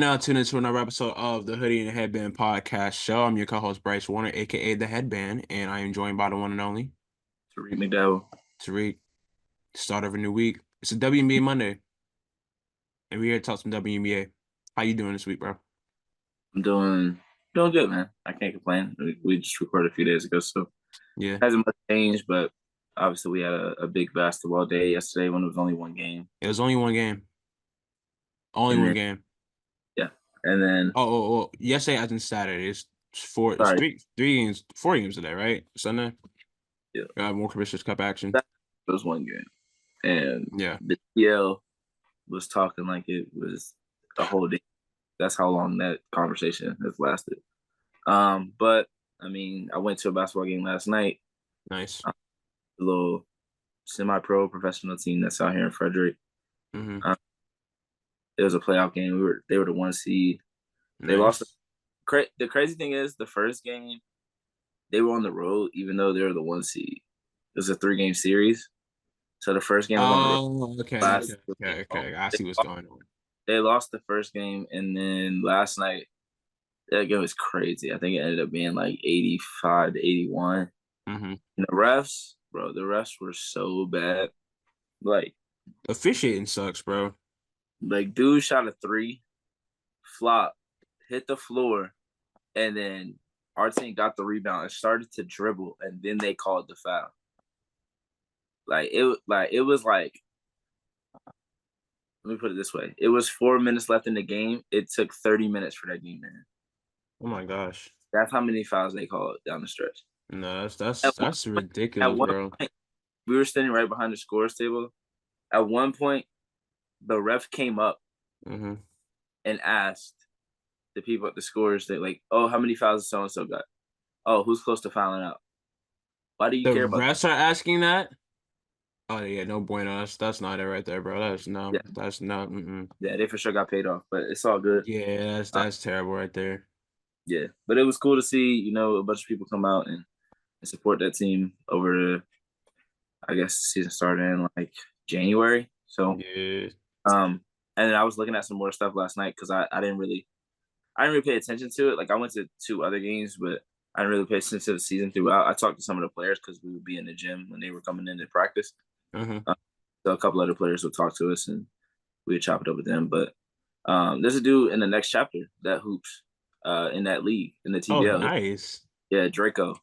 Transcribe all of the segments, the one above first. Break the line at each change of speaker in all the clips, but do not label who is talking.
now tuned into another episode of the Hoodie and Headband podcast show. I'm your co-host Bryce Warner, aka the Headband, and I am joined by the one and only
Tariq McDowell.
Tariq. Start of a new week. It's a WNBA Monday, and we're here to talk some WNBA. How you doing this week, bro?
I'm doing good, man. I can't complain. We just recorded a few days ago, so
Yeah,
it hasn't much changed. But obviously, we had a big basketball day yesterday when it was only one game,
it was only one game. Only
and
one
then
game.
yeah, and then
Yesterday as in Saturday. It's four. It's
sorry,
three games, 4 games today, right? Sunday.
yeah,
Got more Commissioner Cup action.
that was one game, and
Yeah.
the TL was talking like it was a whole day. That's how long that conversation has lasted. But I mean, I went to a basketball game last night.
Nice.
A little semi-pro professional team that's out here in Frederick.
Mm-hmm.
It was a playoff game. They were the 1 seed. They lost.
Nice.
The crazy thing is, the first game they were on the road, even though they were the 1 seed. It was a 3-game series, so the first game was on the road.
Oh, okay.
Last
Okay. I see what's going on.
they lost the first game, and then last night that game was crazy. I think it ended up being like 85-81.
Mm-hmm.
And the refs, bro, were so bad. Like
Officiating sucks, bro.
dude shot a 3, flop, hit the floor, and then our team got the rebound and started to dribble, and then they called the foul. It was like, let me put it this way: it was 4 minutes left in the game. It took 30 minutes for that game to end.
Oh my gosh.
That's how many fouls they called down the stretch.
No,
At
that's
one, at
ridiculous,
one
bro.
point, we were standing right behind the scores table. At one point, the ref came up
Mm-hmm.
and asked the people at the scores that, like, oh, how many fouls so and so got? Oh, who's close to fouling out? Why do you
The
care about that?
refs are asking that. Oh yeah, no bueno. That's not it right there, bro.
Yeah,
That's not. Mm-mm.
yeah, they for sure got paid off, but it's all good.
Yeah, that's terrible right there.
Yeah, but it was cool to see, a bunch of people come out and support that team over the, I guess, the season started in like January. So,
Yeah.
and then I was looking at some more stuff last night because I didn't really pay attention to it. Like, I went to 2 other games, but I didn't really pay attention to the season throughout. I talked to some of the players because we would be in the gym when they were coming in to practice.
Uh-huh.
So a couple other players would talk to us and we would chop it up with them. But there's a dude in the next chapter that hoops in that league in the
Oh,
TBL.
nice.
Yeah, Draco.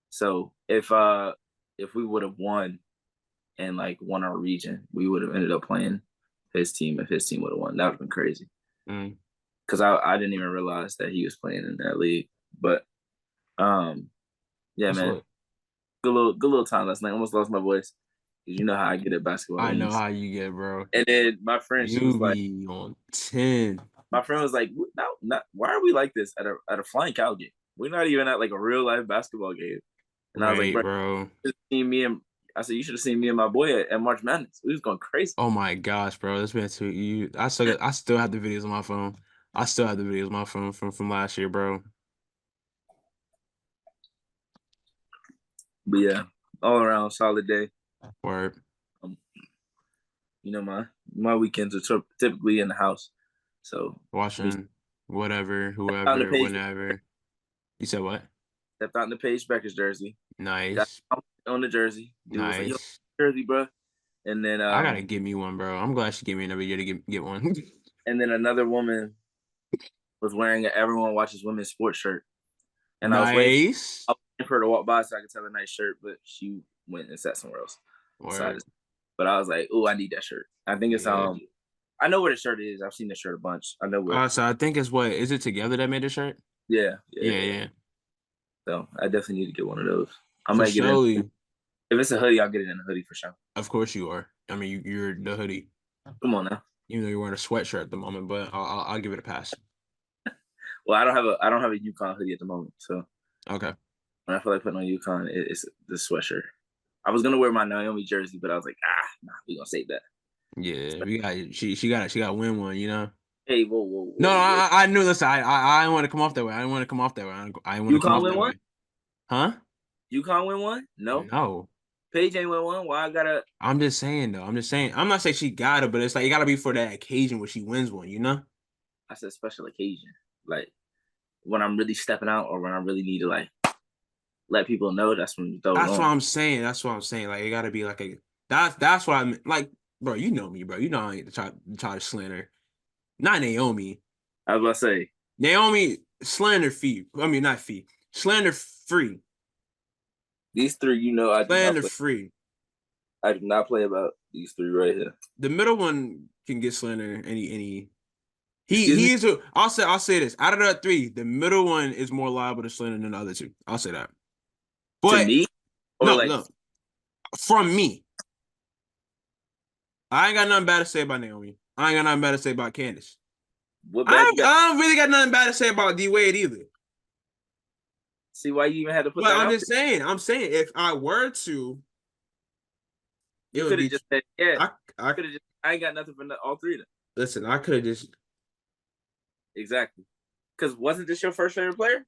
So if we would have won and like won our region, we would have ended up playing his team if his team would have won. That would have been crazy.
Mm.
Because I didn't even realize that he was playing in that league. But yeah,
That's
man,
what
good little time last night. Almost lost my voice because you know how I get at basketball
I know
games.
how you get, bro.
And then my friend,
You be on 10.
my friend was like, "No, not why are we like this at a flying cow game? We're not even at like a real life basketball game." And I was like,
Right,
"Bro,
bro.
you should have seen me and I said you should have seen me and my boy at March Madness. We was going crazy."
Oh my gosh, bro. That's been too you. I still have the videos on my phone. I still have the videos on my phone from last year, bro.
But yeah, all around solid day.
Word.
Um, my weekends are typically in the house, so we
Watching whatever,
stepped out in the
whoever,
Paige,
whenever. You said what?
stepped out in the Paige Beckers jersey. Got
Nice.
on the jersey. Dude was like, "Yo,
Nice.
jersey, bro." And then
I gotta give me one, bro. I'm glad she gave me another year to get one.
another woman was wearing an Everyone Watches Women's sports shirt, and
Nice.
I was waiting for her to walk by so I could tell her nice shirt, but she went and sat somewhere else.
Word.
But I was like, "Oh, I need that shirt." I think it's
Yeah.
I know where the shirt is. I've seen the shirt a bunch. I know where.
So I think it's what is it together that made the shirt?
Yeah.
Yeah.
So I definitely need to get one of those. I
For
might get it.
surely.
If it's a hoodie, I'll get it in a hoodie for sure.
Of course you are. I mean, you're the hoodie.
Come on now.
Even though you're wearing a sweatshirt at the moment, but I'll give it a pass.
Well, I don't have a Yukon hoodie at the moment, so
Okay.
when I feel like putting on Yukon, it's the sweatshirt. I was gonna wear my Naomi jersey, but I was like, nah, we gonna save that.
Yeah, we got she got to win one, you know.
Hey, whoa.
No, I knew this. I didn't want to come off that way. I didn't want to come off that way. I didn't want to come
Yukon
off
win
that
one?
way. Huh?
Yukon win one? No.
No.
Paige ain't win one. Why I gotta?
I'm just saying though. I'm not saying she got it, but it's like it got to be for that occasion where she wins one, you know?
I said special occasion. Like when I'm really stepping out or when I really need to like let people know, that's when you throw it
That's what
on.
I'm saying. That's what I'm saying. Like it gotta be like a that's what I'm like, bro. You know me, bro. You know I ain't try to slander. Not Naomi.
I was about to say
Naomi slander fee. I mean not fee. Slander free.
these three, I do not
Slander
play.
free.
I do not play about these three right here.
The middle one can get slander any.
Excuse me?
He is a. I'll say this. Out of the three, the middle one is more liable to slander than the other two. I'll say that.
To
But
me? Or
no,
like
no. From me, I ain't got nothing bad to say about Naomi. I ain't got nothing bad to say about Candace.
what bad you got?
I don't really got nothing bad to say about D Wade either.
See why you even had to put
But
that
I'm
out
just saying. I'm saying if I were to, it
You
would
could have
be.
just said, yeah.
I
Could have just. I ain't got nothing for all three of them.
listen. I could have just.
Exactly. Because wasn't this your first favorite player?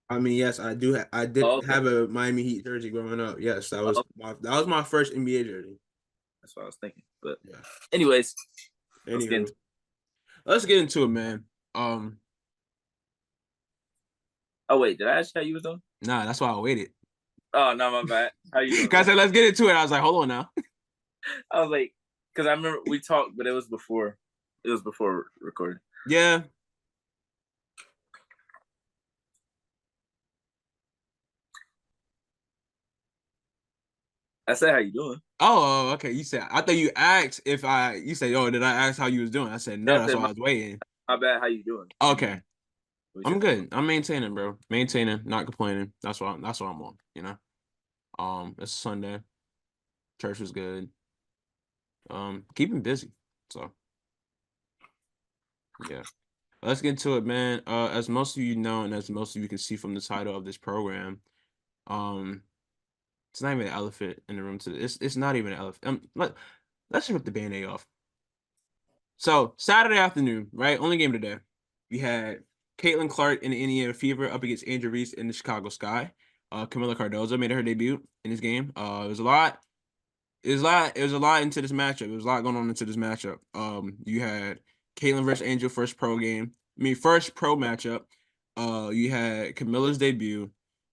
I mean, yes, I do. I did
Oh, okay.
have a Miami Heat jersey growing up. Yes,
Oh,
that was my first NBA jersey.
that's what I was thinking. But,
Yeah.
anyways, let's get
Anywho,
into.
let's get into it, man.
Oh wait, did I ask you how you was doing?
Nah, that's why I waited.
Oh no, my bad. How you doing?
Cause I said, let's get into it. I was like, hold on now.
I was like, because I remember we talked, but it was before. It was before recording.
Yeah.
I said, how you doing?
Okay. You said I thought you asked if I. You said, oh, did I ask how you was doing? I said no.
Yeah, I
That's
said,
why I was waiting.
my bad. How you doing?
Okay.
We
I'm
said,
good. I'm maintaining, bro. Maintaining, not complaining. That's what I'm on. It's Sunday. Church was good. Keeping busy. So yeah. Let's get into it, man. As most of you know, and as most of you can see from the title of this program, um, it's not even an elephant in the room. It's not even an elephant. Let's rip the band-aid off. So Saturday afternoon, right? Only game today. We had Caitlin Clark in the Indiana Fever up against Angel Reese in the Chicago Sky. Camila Cardozo made her debut in this game. It was a lot. It was a lot into this matchup. There was a lot going on into this matchup. You had Caitlyn versus Angel first pro game. First pro matchup. You had Camilla's debut.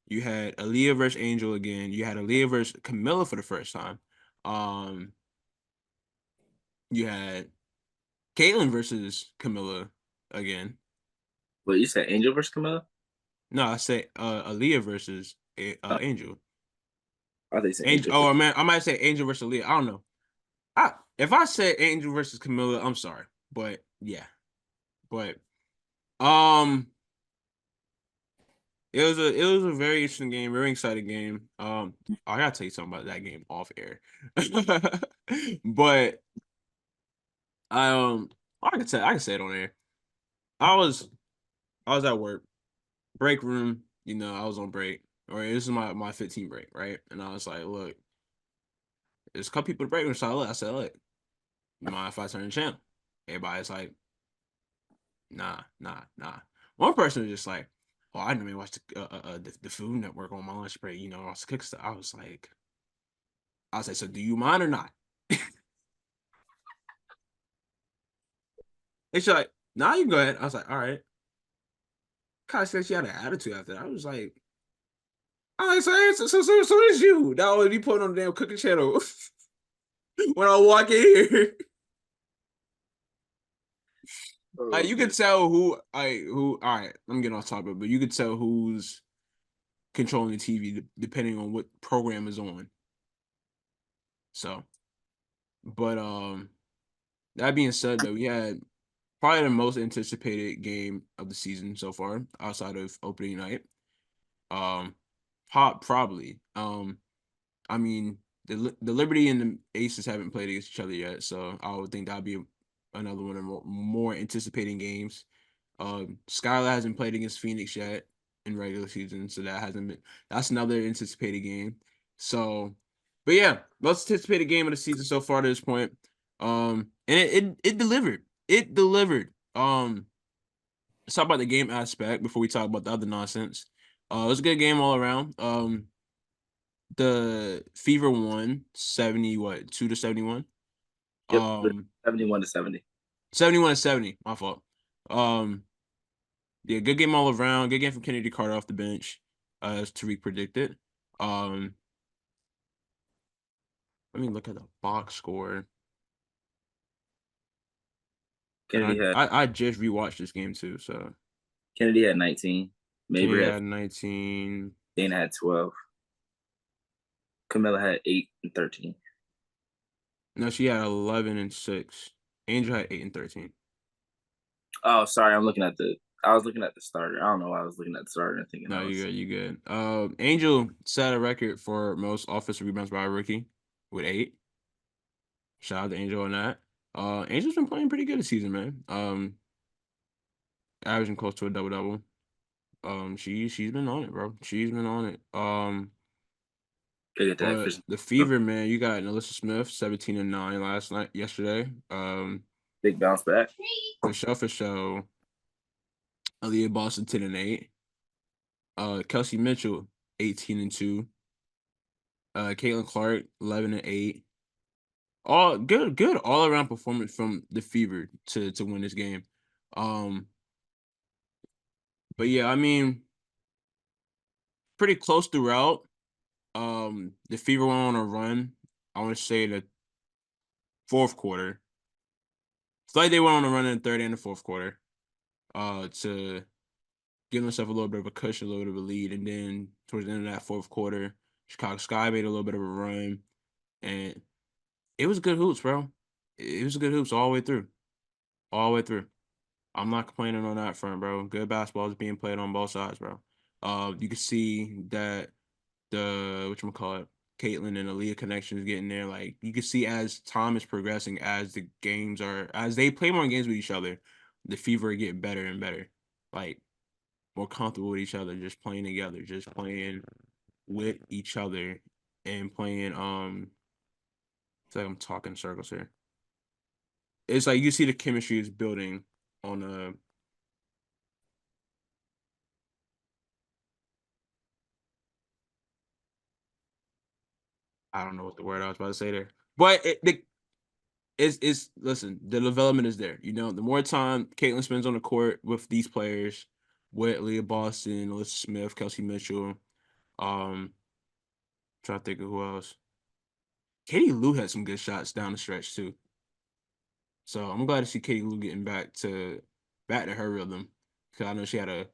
You had Aaliyah versus Angel again. You had Aaliyah versus Camilla for the first time. You had Caitlyn versus Camilla again.
Wait, you said Angel versus Camilla?
No, I say Aaliyah versus Angel.
I think said
Angel.
Angel.
Oh man, I might say Angel versus Aaliyah. I don't know. If I said Angel versus Camilla, I'm sorry, but yeah. But um, it was a very interesting game, very exciting game. I gotta tell you something about that game off air. But um, I can say it on air. I was I was at work, break room. I was on break, or this is my 15 break, right? And I was like, look, there's a couple people to break room. So I said, look, you mind if I turn the channel? Everybody's like, nah. One person was just like, "Oh, I didn't even watch the Food Network on my lunch break." I was cooking stuff. I was like, "So do you mind or not?" And she's like, "Nah, you can go ahead." I was like, "All right." Kind of said she had an attitude after that. I was like, so is you that always be putting on the damn cooking channel when I walk in here." Like
Oh,
you
man.
could tell who. All right, I'm getting off topic, but you could tell who's controlling the TV depending on what program is on. So, but that being said, though, we had probably the most anticipated game of the season so far, outside of opening night. Um, probably. I mean, the Liberty and the Aces haven't played against each other yet, so I would think that'd be another one of the more anticipating games. Skylar hasn't played against Phoenix yet in regular season, so that's another anticipated game. So, but yeah, most anticipated game of the season so far to this point. And it delivered. It delivered. Let's talk about the game aspect before we talk about the other nonsense. It was a good game all around. The Fever won 70, what, 2-71?
Yep,
Um,
71-70.
71-70, my fault. Yeah, good game all around. Good game from Kennedy Carter off the bench, as Tariq predicted. Let me look at the box score.
Kennedy
And
had
I just rewatched this game too. So
Kennedy had 19.
Kennedy
Mabry had
had 19.
Dana had 12. Camilla had 8 and 13.
No, she had 11 and 6. Angel had 8 and 13.
Oh, sorry, I was looking at the starter. I don't know why I was looking at the starter and thinking
No,
I
you
was
good, you good. Angel set a record for most offensive rebounds by a rookie with 8. Shout out to Angel on that. Angel's been playing pretty good this season, man. Averaging close to a double double. She's been on it, bro. She's been on it.
to get that
But
efficient.
the Fever, man, you got Alyssa Smith, 17 and 9 yesterday.
Big bounce back.
For show. Aaliyah Boston 10 and 8. Kelsey Mitchell, 18 and 2. Caitlin Clark, 11 and 8. All good all around performance from the Fever to win this game. But yeah, I mean, pretty close throughout. The Fever went on a run. I want to say the fourth quarter. It's like they went on a run in the third and the fourth quarter. To give themselves a little bit of a cushion, a little bit of a lead, and then towards the end of that fourth quarter, Chicago Sky made a little bit of a run, and it was good hoops, bro. It was good hoops all the way through, all the way through. I'm not complaining on that front, bro. Good basketball is being played on both sides, bro. You can see that the whatchamacallit, Caitlin and Aaliyah connection is getting there. Like you can see as time is progressing, as they play more games with each other, the Fever are getting better and better. Like more comfortable with each other, just playing together, just playing with each other and playing it's like I'm talking in circles here. It's like you see the chemistry is building on a I don't know what the word I was about to say there. But it's listen, the development is there. You know, the more time Caitlin spends on the court with these players, with Leah Boston, Alyssa Smith, Kelsey Mitchell, trying to think of who else. Katie Lou had some good shots down the stretch too. So I'm glad to see Katie Lou getting back to her rhythm. Cause I know she had I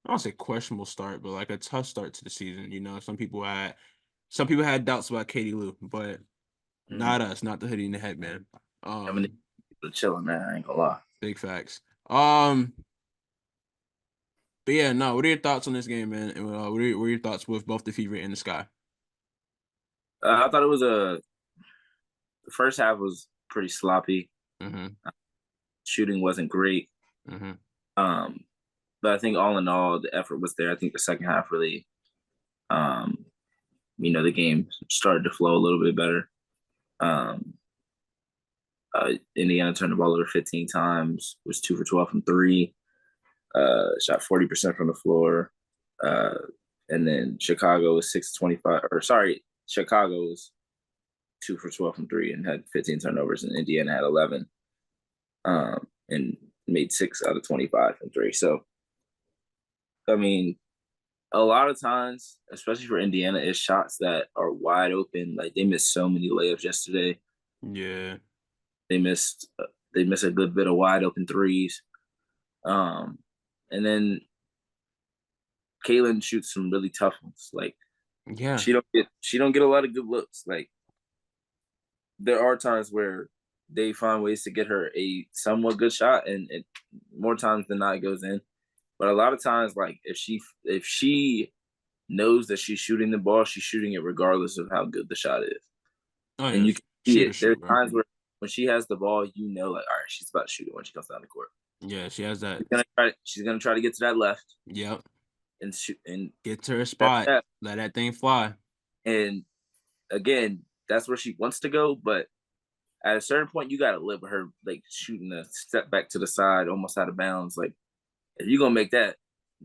don't say questionable start, but like a tough start to the season. You know, some people had doubts about Katie Lou, but not us, not the Hoodie and the Headband.
I mean, chilling, man. I ain't gonna lie.
Big facts. But yeah, no. What are your thoughts on this game, man? And what are your thoughts with both the Fever and the Sky?
I thought it was the first half was pretty sloppy.
Mm-hmm.
Shooting wasn't great.
Mm-hmm.
But I think all in all, the effort was there. I think the second half really, the game started to flow a little bit better. Indiana turned the ball over 15 times, was 2 for 12 from 3, shot 40% from the floor. And then Chicago was 6-25, Chicago was 2 for 12 from 3 and had 15 turnovers, and Indiana had 11, and made 6 out of 25 from 3. So, I mean, a lot of times, especially for Indiana, it's shots that are wide open. Like they missed so many layups yesterday.
Yeah.
They missed a good bit of wide open threes. And then Kaylin shoots some really tough ones. Like
Yeah.
she don't get a lot of good looks. Like there are times where they find ways to get her a somewhat good shot, and more times than not it goes in. But a lot of times, like if she knows that she's shooting the ball, she's shooting it regardless of how good the shot is.
Oh
And
yeah.
you can see it. There's times where when she has the ball, like, all right, she's about to shoot it when she comes down the court.
Yeah, she has that.
She's gonna try to get to that left.
Yep.
And shoot and
get to her spot. Let that thing fly.
And again, that's where she wants to go, but at a certain point, you gotta live with her like shooting a step back to the side, almost out of bounds. Like if you're gonna make that,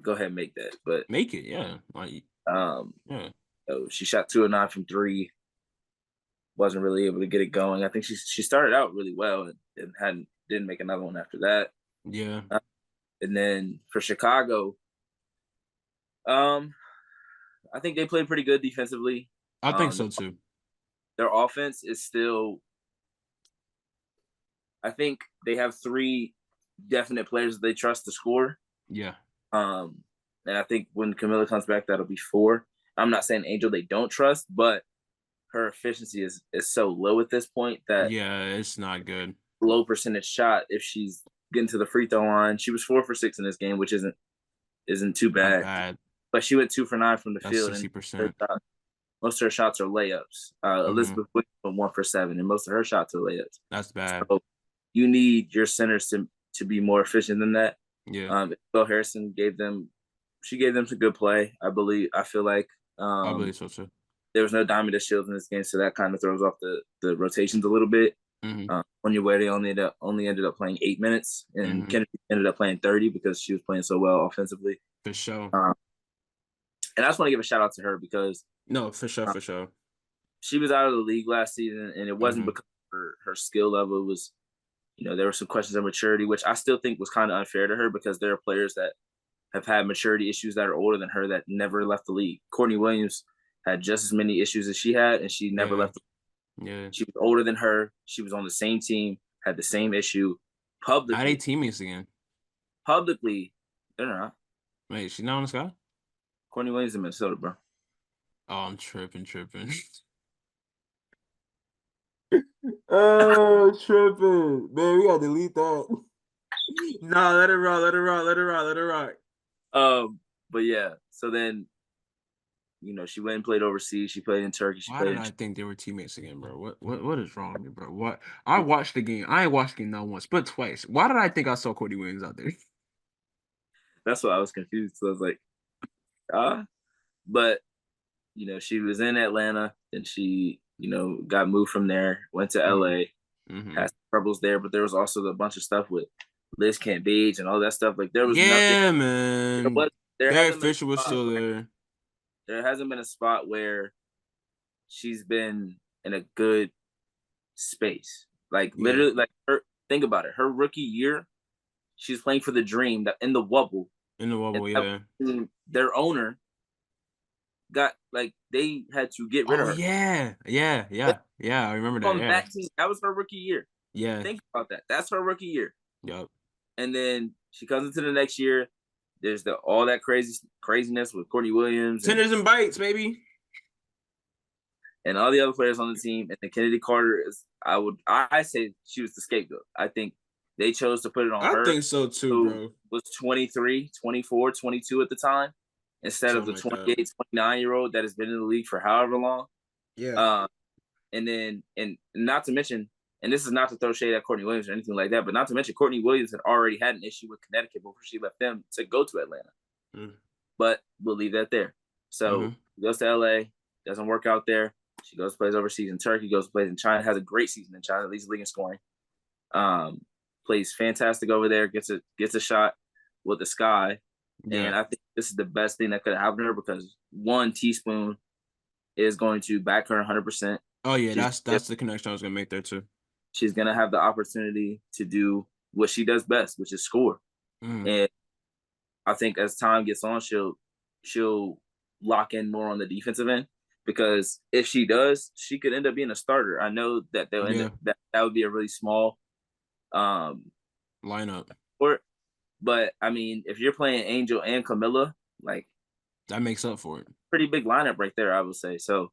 go ahead and make that. But
make it, yeah. Like
yeah. So she shot 2 of 9 from 3. Wasn't really able to get it going. I think she started out really well and didn't make another one after that.
Yeah.
And then for Chicago, I think they played pretty good defensively.
I think so too.
Their offense is still. I think they have 3 definite players that they trust to score.
Yeah.
And I think when Camilla comes back, that'll be 4. I'm not saying Angel they don't trust, but her efficiency is so low at this point that
Yeah, it's not good.
low percentage shot if she's getting to the free throw line. She was 4 for 6 in this game, which isn't too
Not
bad.
bad.
But she went 2 for 9 from the
That's
field, and
60%.
most of her shots are layups. Elizabeth went 1 for 7, and most of her shots are layups.
That's bad.
So you need your centers to be more efficient than that.
Yeah.
Bill Harrison gave them some good play. I feel like
I believe so too.
there was no Diamond to Shields in this game, so that kind of throws off the rotations a little bit. On your way, they only ended up playing 8 minutes, and Kennedy ended up playing 30 because she was playing so well offensively.
For sure.
And I just want to give a shout out to her because
for sure.
She was out of the league last season, and it wasn't because of her skill level. It was, there were some questions of maturity, which I still think was kind of unfair to her because there are players that have had maturity issues that are older than her that never left the league. Courtney Williams had just as many issues as she had, and she never left the league.
Yeah.
She was older than her. She was on the same team, had the same issue. Publicly.
How are they teammates again?
Publicly, they're not.
Wait, she's not on the squad?
Courtney Williams in Minnesota, bro.
Oh, I'm tripping. Oh, tripping. Man, we gotta delete that. Nah, let it rock.
But yeah, so then, she went and played overseas. She played in Turkey.
Why did I think they were teammates again, bro? What is wrong with me, bro? What? I watched the game. I ain't watched the game not once, but twice. Why did I think I saw Courtney Williams out there?
That's why I was confused. So I was like, But, she was in Atlanta, and she, got moved from there, went to LA, had troubles there, but there was also a bunch of stuff with Liz Cambage and all that stuff. Like, there was nothing.
Man. Their official was still there.
There hasn't been a spot where she's been in a good space. Like, literally, like, think about it. Her rookie year, she was playing for the Dream in the Wubble.
In the Wubble, yeah.
Their owner they had to get rid of her.
Yeah. I remember that. Yeah.
That was her rookie year.
Yeah.
Think about that. That's her rookie year.
Yep.
And then she comes into the next year. There's all that craziness with Courtney Williams.
Tenders and bites, baby.
And all the other players on the team. And then Kennedy Carter I say she was the scapegoat. I think they chose to put it on her.
I think so too, bro.
Was 23, 24, 22 at the time. Instead of the 28, 29-year-old that has been in the league for however long.
Yeah.
And not to mention, and this is not to throw shade at Courtney Williams or anything like that, but not to mention Courtney Williams had already had an issue with Connecticut before she left them to go to Atlanta. But we'll leave that there. So she goes to LA, doesn't work out there. She goes plays overseas in Turkey, goes plays in China, has a great season in China, leads the league in scoring. Plays fantastic over there, gets a shot with the Sky. Yeah. And I think this is the best thing that could have happened to her because one, Teaspoon is going to back her 100%.
Oh yeah, that's the connection I was gonna make there too.
She's gonna have the opportunity to do what she does best, which is score. And I think as time gets on, she'll lock in more on the defensive end because if she does, she could end up being a starter. I know that they'll end up that would be a really small
lineup.
But I mean, if you're playing Angel and Camilla, like
that makes up for it.
Pretty big lineup right there, I would say. So,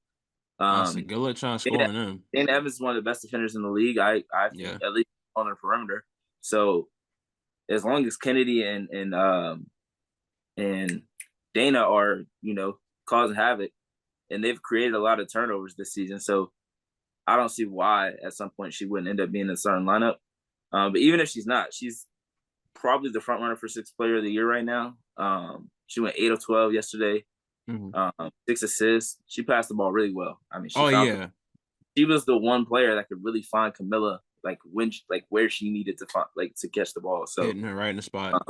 good luck trying to score on them.
Dan Evans is one of the best defenders in the league. I think at least on the perimeter. So, as long as Kennedy and Dana are causing havoc, and they've created a lot of turnovers this season, so I don't see why at some point she wouldn't end up being in the starting lineup. But even if she's not, she's probably the front runner for 6th player of the year right now. She went 8 of 12 yesterday. 6 assists. She passed the ball really well. I mean, she was the one player that could really find Camilla where she needed to find to catch the ball. So
hitting her right in the spot.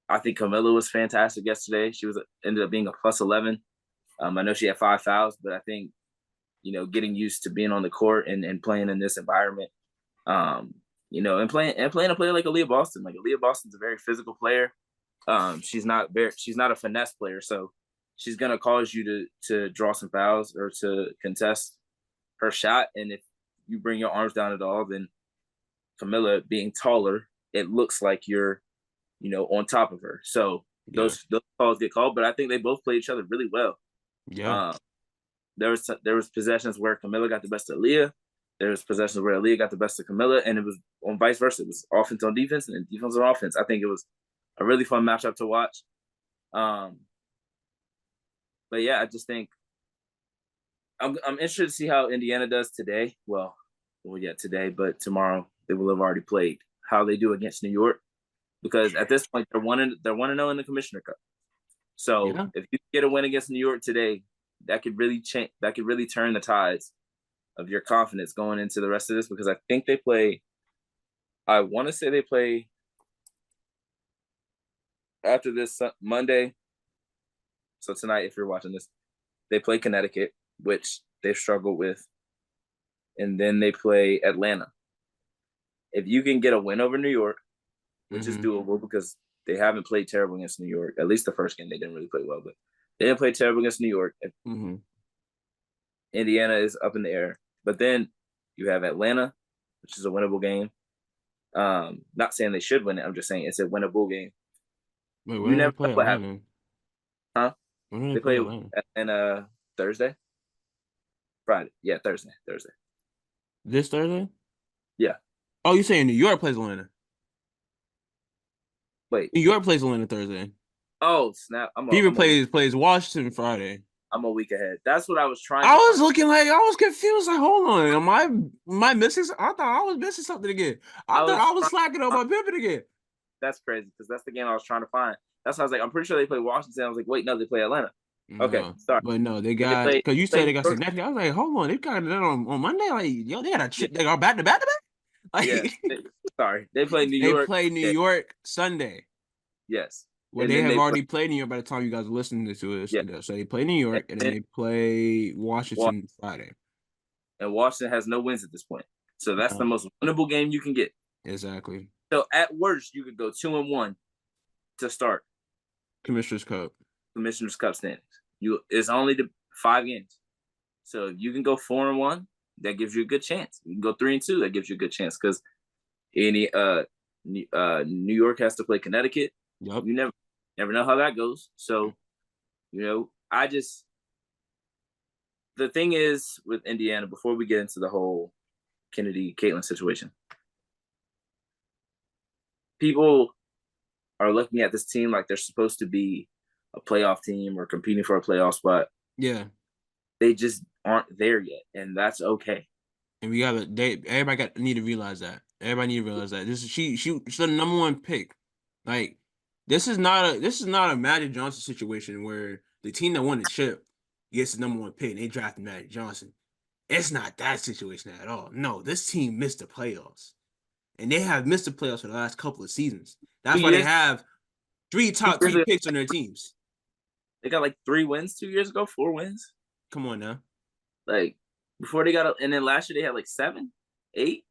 I think Camilla was fantastic yesterday. She ended up being a plus 11. I know she had 5 fouls, but I think getting used to being on the court and playing in this environment. and playing a player like Aaliyah Boston. Like Aaliyah Boston's a very physical player. She's not a finesse player, so she's gonna cause you to draw some fouls or to contest her shot. And if you bring your arms down at all, then Camilla being taller, it looks like you're, on top of her. So
Yeah.
those calls get called, but I think they both play each other really well.
Yeah.
There was possessions where Camilla got the best of Aaliyah. There was possessions where Aaliyah got the best of Camilla, and it was on vice versa. It was offense on defense and defense on offense. I think it was a really fun matchup to watch. But yeah, I just think I'm interested to see how Indiana does today. Well, yeah, today, but tomorrow they will have already played. How they do against New York, because at this point they're 1-0 in the Commissioner Cup. So
Yeah.
if you get a win against New York today, that could really change. That could really turn the tides of your confidence going into the rest of this. Because I think they play. I want to say they play after this Monday. So tonight, if you're watching this, they play Connecticut, which they've struggled with, and then they play Atlanta. If you can get a win over New York, which is doable because they haven't played terrible against New York. At least the first game they didn't really play well, but they didn't play terrible against New York. Indiana is up in the air, but then you have Atlanta, which is a winnable game. Not saying they should win it. I'm just saying it's a winnable game.
Wait,
You
when do they
never
play
know what
Atlanta?
happens, huh?
When do they
They
play
play
Atlanta?
Atlanta Thursday, Friday. Yeah, Thursday.
This Thursday?
Yeah.
Oh, you saying New York plays Atlanta?
Wait.
New York plays Atlanta Thursday.
Oh snap!
Beaver plays Washington Friday.
I'm a week ahead. That's what I was trying
I
to
was
find.
looking like I was confused. Like, hold on, am I missing? I thought I was missing something again. I thought I was slacking on my pivot again.
That's crazy because that's the game I was trying to find. That's why I was like, I'm pretty sure they play Washington. I was like, wait, no, they play Atlanta. Okay,
No,
sorry.
but no, they
But
got because you
play
said
New
they got
York.
significant. I was like, hold on, they got that on Monday. Like, yo, they got a trip. They got back to back to back.
Yeah,
Like,
sorry, they play New
they
York.
play New York Sunday.
Yes,
Well,
and
they
then
have
they play,
already played New York by the time you guys are listening to this.
yeah,
So they play New York, and then
and,
they play Washington Friday.
and Washington has no wins at this point. So that's the
No,
most winnable game you can get.
exactly.
So at worst, you could go 2-1 to start
Commissioner's Cup.
Commissioner's Cup standings. It's only 5 games. So if you can go 4-1, that gives you a good chance. You can go 3-2, that gives you a good chance because New York has to play Connecticut.
Yep.
You never know how that goes. So, the thing is with Indiana, before we get into the whole Kennedy Caitlin situation, people are looking at this team like they're supposed to be a playoff team or competing for a playoff spot.
Yeah.
They just aren't there yet, and that's okay.
And everybody need to realize that. Everybody need to realize that. She's the number one pick. Like, this is not a Magic Johnson situation where the team that won the chip gets the number one pick and they drafted Magic Johnson. It's not that situation at all. No, this team missed the playoffs. And they have missed the playoffs for the last couple of seasons. That's why they have 3 top 3 picks on their teams.
They got like 3 wins 2 years ago, 4 wins.
Come on now.
Like, before they got and then last year they had like 7, 8.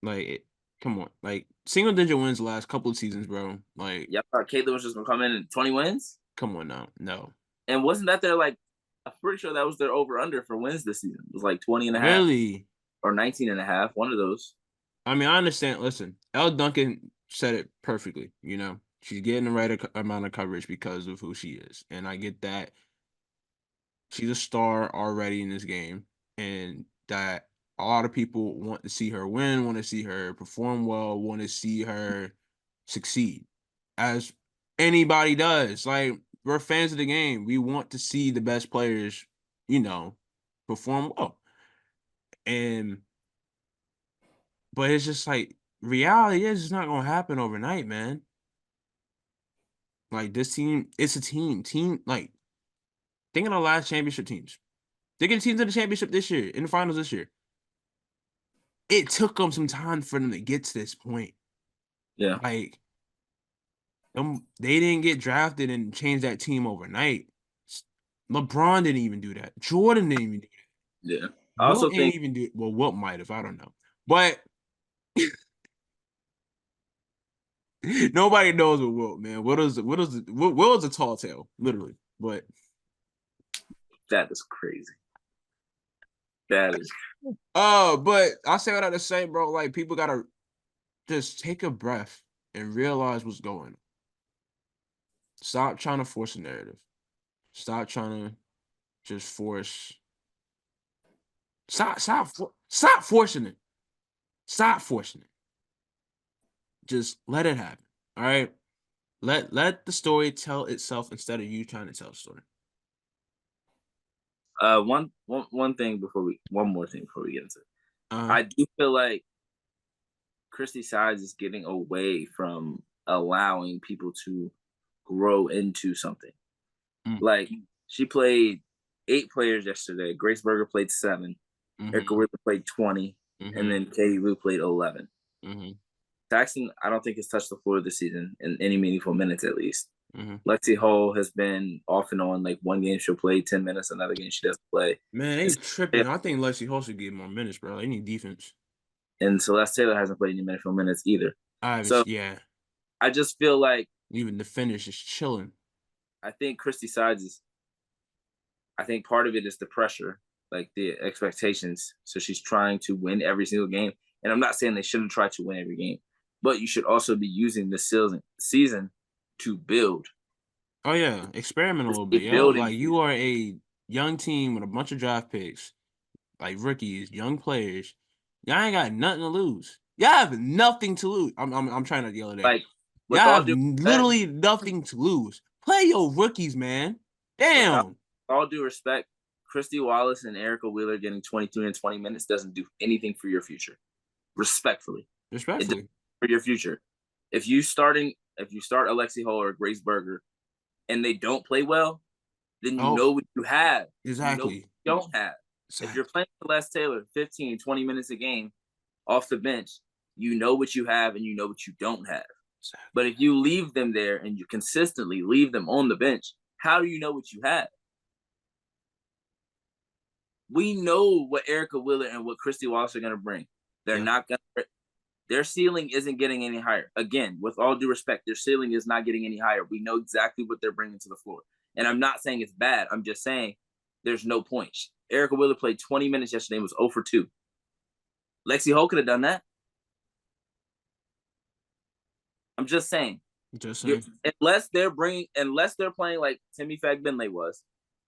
Like, come on. Like, single digit wins the last couple of seasons, bro. Like,
yeah, I thought Caitlin was just gonna come in and 20 wins.
Come on now. No.
And wasn't that their I'm pretty sure that was their over under for wins this season. It was like 20 and a
half. Really?
Or 19 and a half. One of those.
I mean, I understand. Listen, Elle Duncan said it perfectly. She's getting the right amount of coverage because of who she is. And I get that she's a star already in this game. And that a lot of people want to see her win, want to see her perform well, want to see her succeed. As anybody does. Like, we're fans of the game. We want to see the best players, perform well. But it's just like, reality is it's not going to happen overnight, man. Like, this team, it's a team. Like, think of the last championship teams. Think of the teams in the championship this year, in the finals this year. It took them some time for them to get to this point.
Yeah.
Like, they didn't get drafted and change that team overnight. LeBron didn't even do that. Jordan didn't even do that.
Yeah. I also think
even do well. Wilt might have. I don't know. But Nobody knows what Wilt, man. Will is a tall tale, literally. But
that is crazy. That is.
But I say what I say, bro. Like people gotta just take a breath and realize what's going on. Stop trying to force a narrative. Stop trying to just force. Stop forcing it. Stop forcing it. Just let it happen. All right. Let the story tell itself instead of you trying to tell the story.
One more thing before we get into it. I do feel like Christy Sides is getting away from allowing people to grow into something. Like she played 8 players yesterday. Grace Berger played 7. Erica Wheeler played 20, and then Katie Lou played 11. Saxon, I don't think has touched the floor this season in any meaningful minutes at least. Lexi Hull has been off and on. Like one game she'll play 10 minutes, another game she doesn't play.
Man, they tripping. I think Lexi Hull should get more minutes, bro. They need defense.
And Celeste Taylor hasn't played any meaningful minutes either.
Yeah.
I just feel like
even the finish is chilling.
I think Christy Sides I think part of it is the pressure, like the expectations. So she's trying to win every single game. And I'm not saying they shouldn't try to win every game, but you should also be using the season to build.
Oh yeah, experiment a little bit. Yo. Like you are a young team with a bunch of draft picks, like rookies, young players. Y'all ain't got nothing to lose. Y'all have nothing to lose. I'm trying to yell at that.
Like
y'all have literally nothing to lose. Play your rookies, man. Damn.
With all due respect, Christy Wallace and Erica Wheeler getting 23 and 20 minutes doesn't do anything for your future. Respectfully. For your future. If you start Alexi Hull or Grace Berger and they don't play well, then you know what you have.
Exactly.
You don't have. Exactly. If you're playing Celeste Taylor 15, 20 minutes a game off the bench, you know what you have and you know what you don't have. Exactly. But if you leave them there and you consistently leave them on the bench, how do you know what you have? We know what Erica Wheeler and what Christy Wallace are going to bring. They're not going to. Their ceiling isn't getting any higher. Again, with all due respect, their ceiling is not getting any higher. We know exactly what they're bringing to the floor. And I'm not saying it's bad. I'm just saying there's no point. Erica Wheeler played 20 minutes yesterday and was 0 for 2. Lexi Hull could have done that. I'm just saying. Unless they're playing like Timmy Fagbenle was.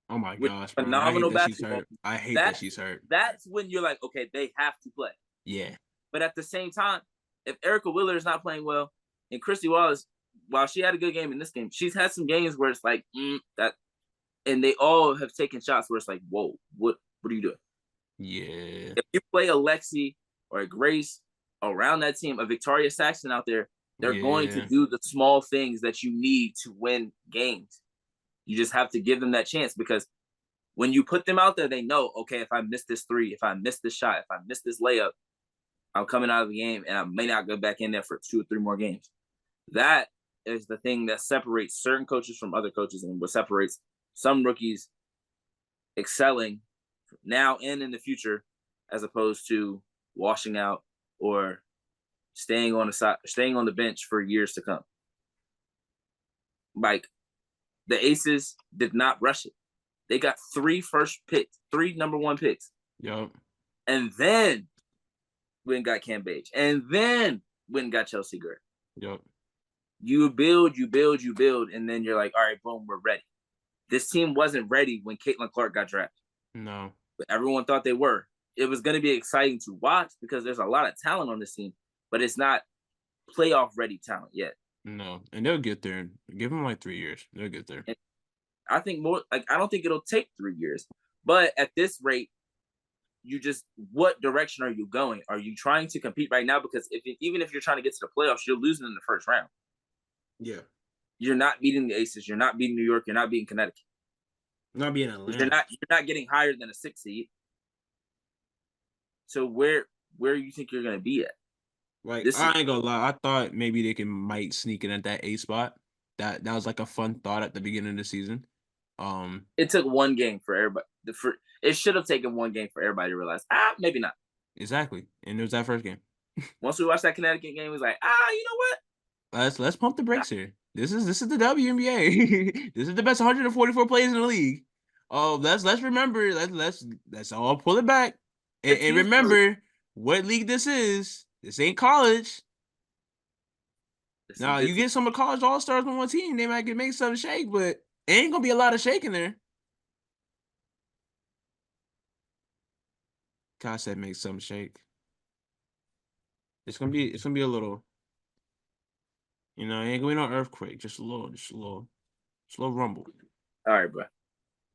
Oh my gosh, bro.
Phenomenal basketball.
I hate that she's hurt.
That's when you're like, okay, they have to play.
Yeah.
But at the same time, if Erica Wheeler is not playing well, and Christy Wallace, while she had a good game in this game, she's had some games where it's like that, and they all have taken shots where it's like, whoa, what are you doing?
Yeah.
If you play a Lexi or a Grace around that team, a Victoria Saxton out there, they're going to do the small things that you need to win games. You just have to give them that chance because when you put them out there, they know, okay, if I miss this 3, if I miss this shot, if I miss this layup, I'm coming out of the game and I may not go back in there for 2 or 3 more games. That is the thing that separates certain coaches from other coaches and what separates some rookies excelling now and in the future as opposed to washing out or staying on the bench for years to come. Like the Aces did not rush it. They got 3 number 1 picks.
Yep.
And then went and got Cam Page. And then went and got Chelsea Gray.
Yep.
You build, and then you're like, all right, boom, we're ready. This team wasn't ready when Caitlin Clark got drafted.
No.
But everyone thought they were. It was going to be exciting to watch because there's a lot of talent on this team, but it's not playoff-ready talent yet.
No, and they'll get there. Give them like 3 years. They'll get there.
And I think I don't think it'll take 3 years. But at this rate, what direction are you going? Are you trying to compete right now? Because even if you're trying to get to the playoffs, you're losing in the first round.
Yeah.
You're not beating the Aces. You're not beating New York. You're not beating Connecticut.
Not beating Atlanta.
You're not getting higher than a 6 seed. So where you think you're gonna be at?
Like I ain't gonna lie, I thought maybe they might sneak in at that A spot. That was like a fun thought at the beginning of the season.
It took 1 game for everybody. It should have taken 1 game for everybody to realize, maybe not.
Exactly, and it was that first game.
Once we watched that Connecticut game, it was like, you know what?
let's pump the brakes here. This is the WNBA. This is the best 144 players in the league. Oh, let's remember. Let's all pull it back and remember what league this is. This ain't college. Now you get some of the college all stars on one team, they might make something shake, but it ain't gonna be a lot of shaking there. God said make something shake. It's gonna be a little, it ain't gonna be no earthquake, just a little rumble.
All right, bro.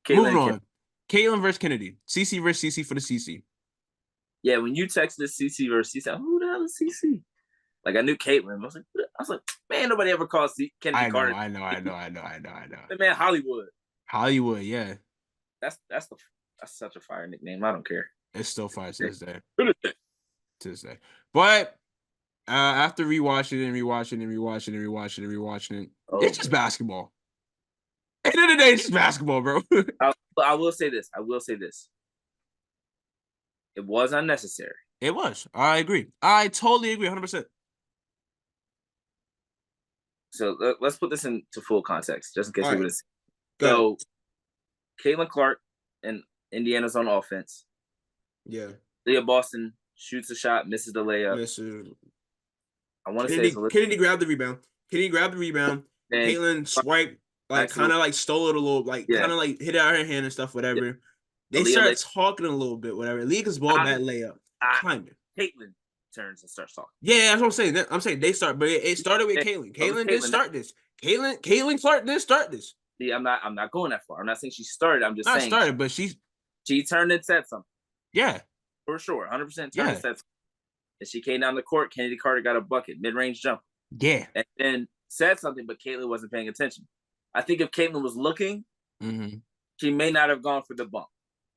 Moving on. Caitlin versus Kennedy. CC versus CC for the CC.
Yeah, when you texted CC versus CC, who the hell is CC? Like I knew Caitlin. I was like, man, nobody ever calls Kennedy Carter.
I know.
The man Hollywood.
Hollywood, yeah.
That's such a fire nickname. I don't care.
It's still fire to this day. To this day. But after rewatching it, it's just basketball. At the end of the day, it's just basketball, bro.
I will say this. It was unnecessary.
It was. I agree. I totally agree, 100%.
So let's put this into full context, just in case people didn't see. So, Caitlin Clark and Indiana's on offense.
Yeah.
Leah Boston shoots a shot, misses the layup. I want to say
Kennedy grabbed the rebound. Caitlin swiped, kind of stole it a little, kind of hit it out of her hand and stuff, whatever. Yeah. They start talking a little bit, whatever. Leah's ball that layup. Kind of.
Caitlin turns and starts talking.
Yeah, that's what I'm saying. They start, but it started with Caitlin. Caitlin didn't start this. Caitlin Clark didn't start this.
See, I'm not going that far. I'm not saying she started. I'm just saying
started, but she
turned and said something.
Yeah,
for sure, 100% turned and said something. And she came down the court. Kennedy Carter got a bucket, mid-range jump.
Yeah,
and then said something, but Caitlin wasn't paying attention. I think if Caitlin was looking, she may not have gone for the bump.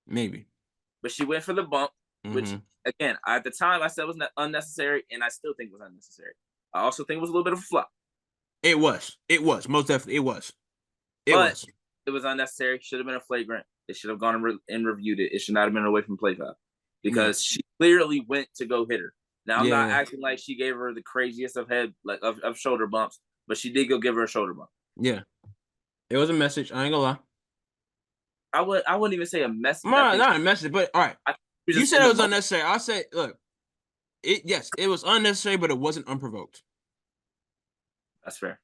Maybe,
but she went for the bump, which again, at the time I said was unnecessary, and I still think was unnecessary. I also think it was a little bit of a flop. It was most definitely. It was. It was unnecessary. Should have been a flagrant. It should have gone and reviewed it. It should not have been away from play foul because she clearly went to go hit her. Now I'm not acting like she gave her the craziest of shoulder bumps, but she did go give her a shoulder bump. Yeah, it was a message. I ain't gonna lie. I wouldn't even say a message. No, not a message, but all right. You said it was unnecessary. I said, look, it was unnecessary, but it wasn't unprovoked. That's fair.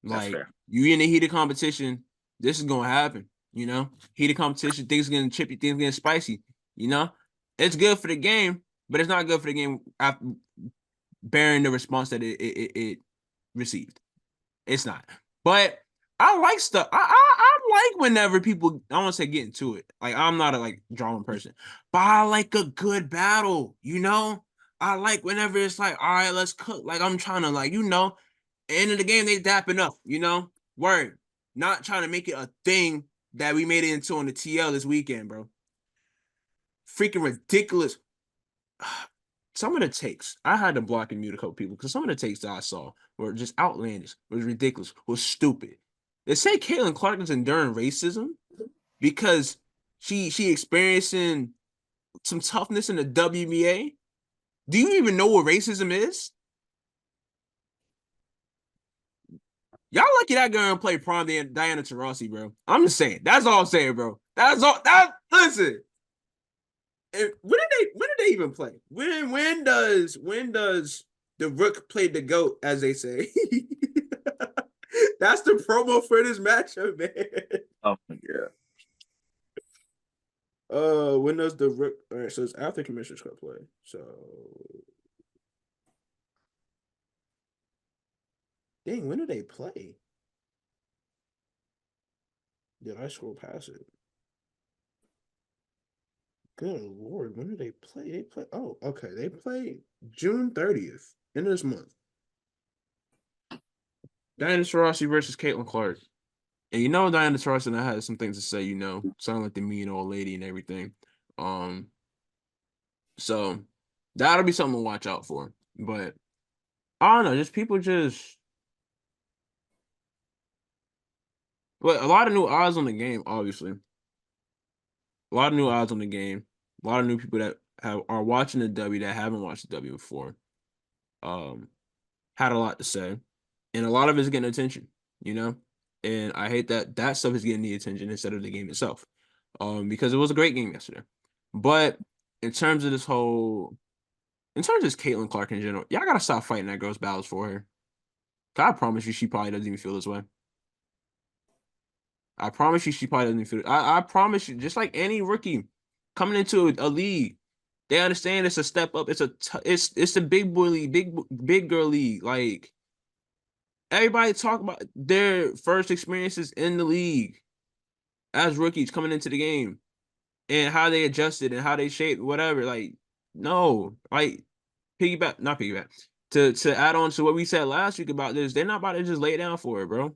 That's fair. You in the heat of competition, this is gonna happen. Heat of competition, things are getting chippy, things getting spicy. It's good for the game, but it's not good for the game after bearing the response that it received. It's not. But I like stuff. I like whenever people, I don't want to say get into it. I'm not a drawing person, but I like a good battle. I like whenever it's all right, let's cook. I'm trying to end of the game they dapping up. Word. Not trying to make it a thing that we made it into on the TL this weekend, bro. Freaking ridiculous. Some of the takes, I had to block and mute a couple people because some of the takes that I saw were just outlandish, was ridiculous, was stupid. They say Caitlin Clark is enduring racism because she experiencing some toughness in the WNBA. Do you even know what racism is? Y'all lucky that girl played prom than Diana Taurasi, bro. I'm just saying. That's all I'm saying, bro. That's all. Listen. When did they even play? When does the Rook play the GOAT, as they say? That's the promo for this matchup, man. Oh my god. When does the Rook? All right, so it's after Commissioner Cup play. So, dang, when do they play? Did I scroll past it? Good Lord, when do they play? They play. Oh, okay. They play June 30th, end of this month. Diana Taurasi versus Caitlin Clark. And Diana Taurasi has some things to say, sound like the mean old lady and everything. So that'll be something to watch out for. But I don't know, just people but a lot of new eyes on the game, obviously. A lot of new eyes on the game. A lot of new people that are watching the W that haven't watched the W before.
had a lot to say, and a lot of it's getting attention, you know. And I hate that that stuff is getting the attention instead of the game itself, because it was a great game yesterday. But in terms of this whole, in terms of this Caitlin Clark in general, y'all gotta stop fighting that girl's battles for her. I promise you, she probably doesn't even feel this way. I promise you, she probably doesn't even feel. I promise you, just like any rookie coming into a league, they understand it's a step up. It's the big boy league, big girl league. Like everybody talk about their first experiences in the league as rookies coming into the game and how they adjusted and how they shaped whatever. Like no, like not piggyback. To add on to what we said last week about this, they're not about to just lay down for it, bro.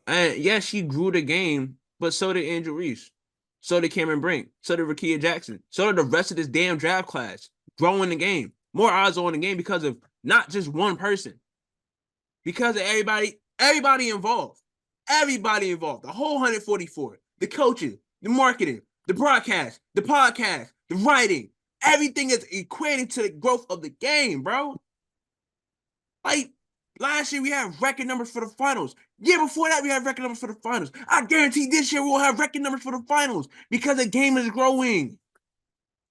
And yes, she grew the game, but so did Angel Reese. So did Cameron Brink. So did Rakia Jackson. So did the rest of this damn draft class. Growing the game. More eyes on the game because of not just one person. Because of everybody involved. Everybody involved. The whole 144. The coaching, the marketing, the broadcast, the podcast, the writing. Everything is equating to the growth of the game, bro. Like, last year we had record numbers for the finals. Year before that we had record numbers for the finals. I guarantee this year we'll have record numbers for the finals because the game is growing.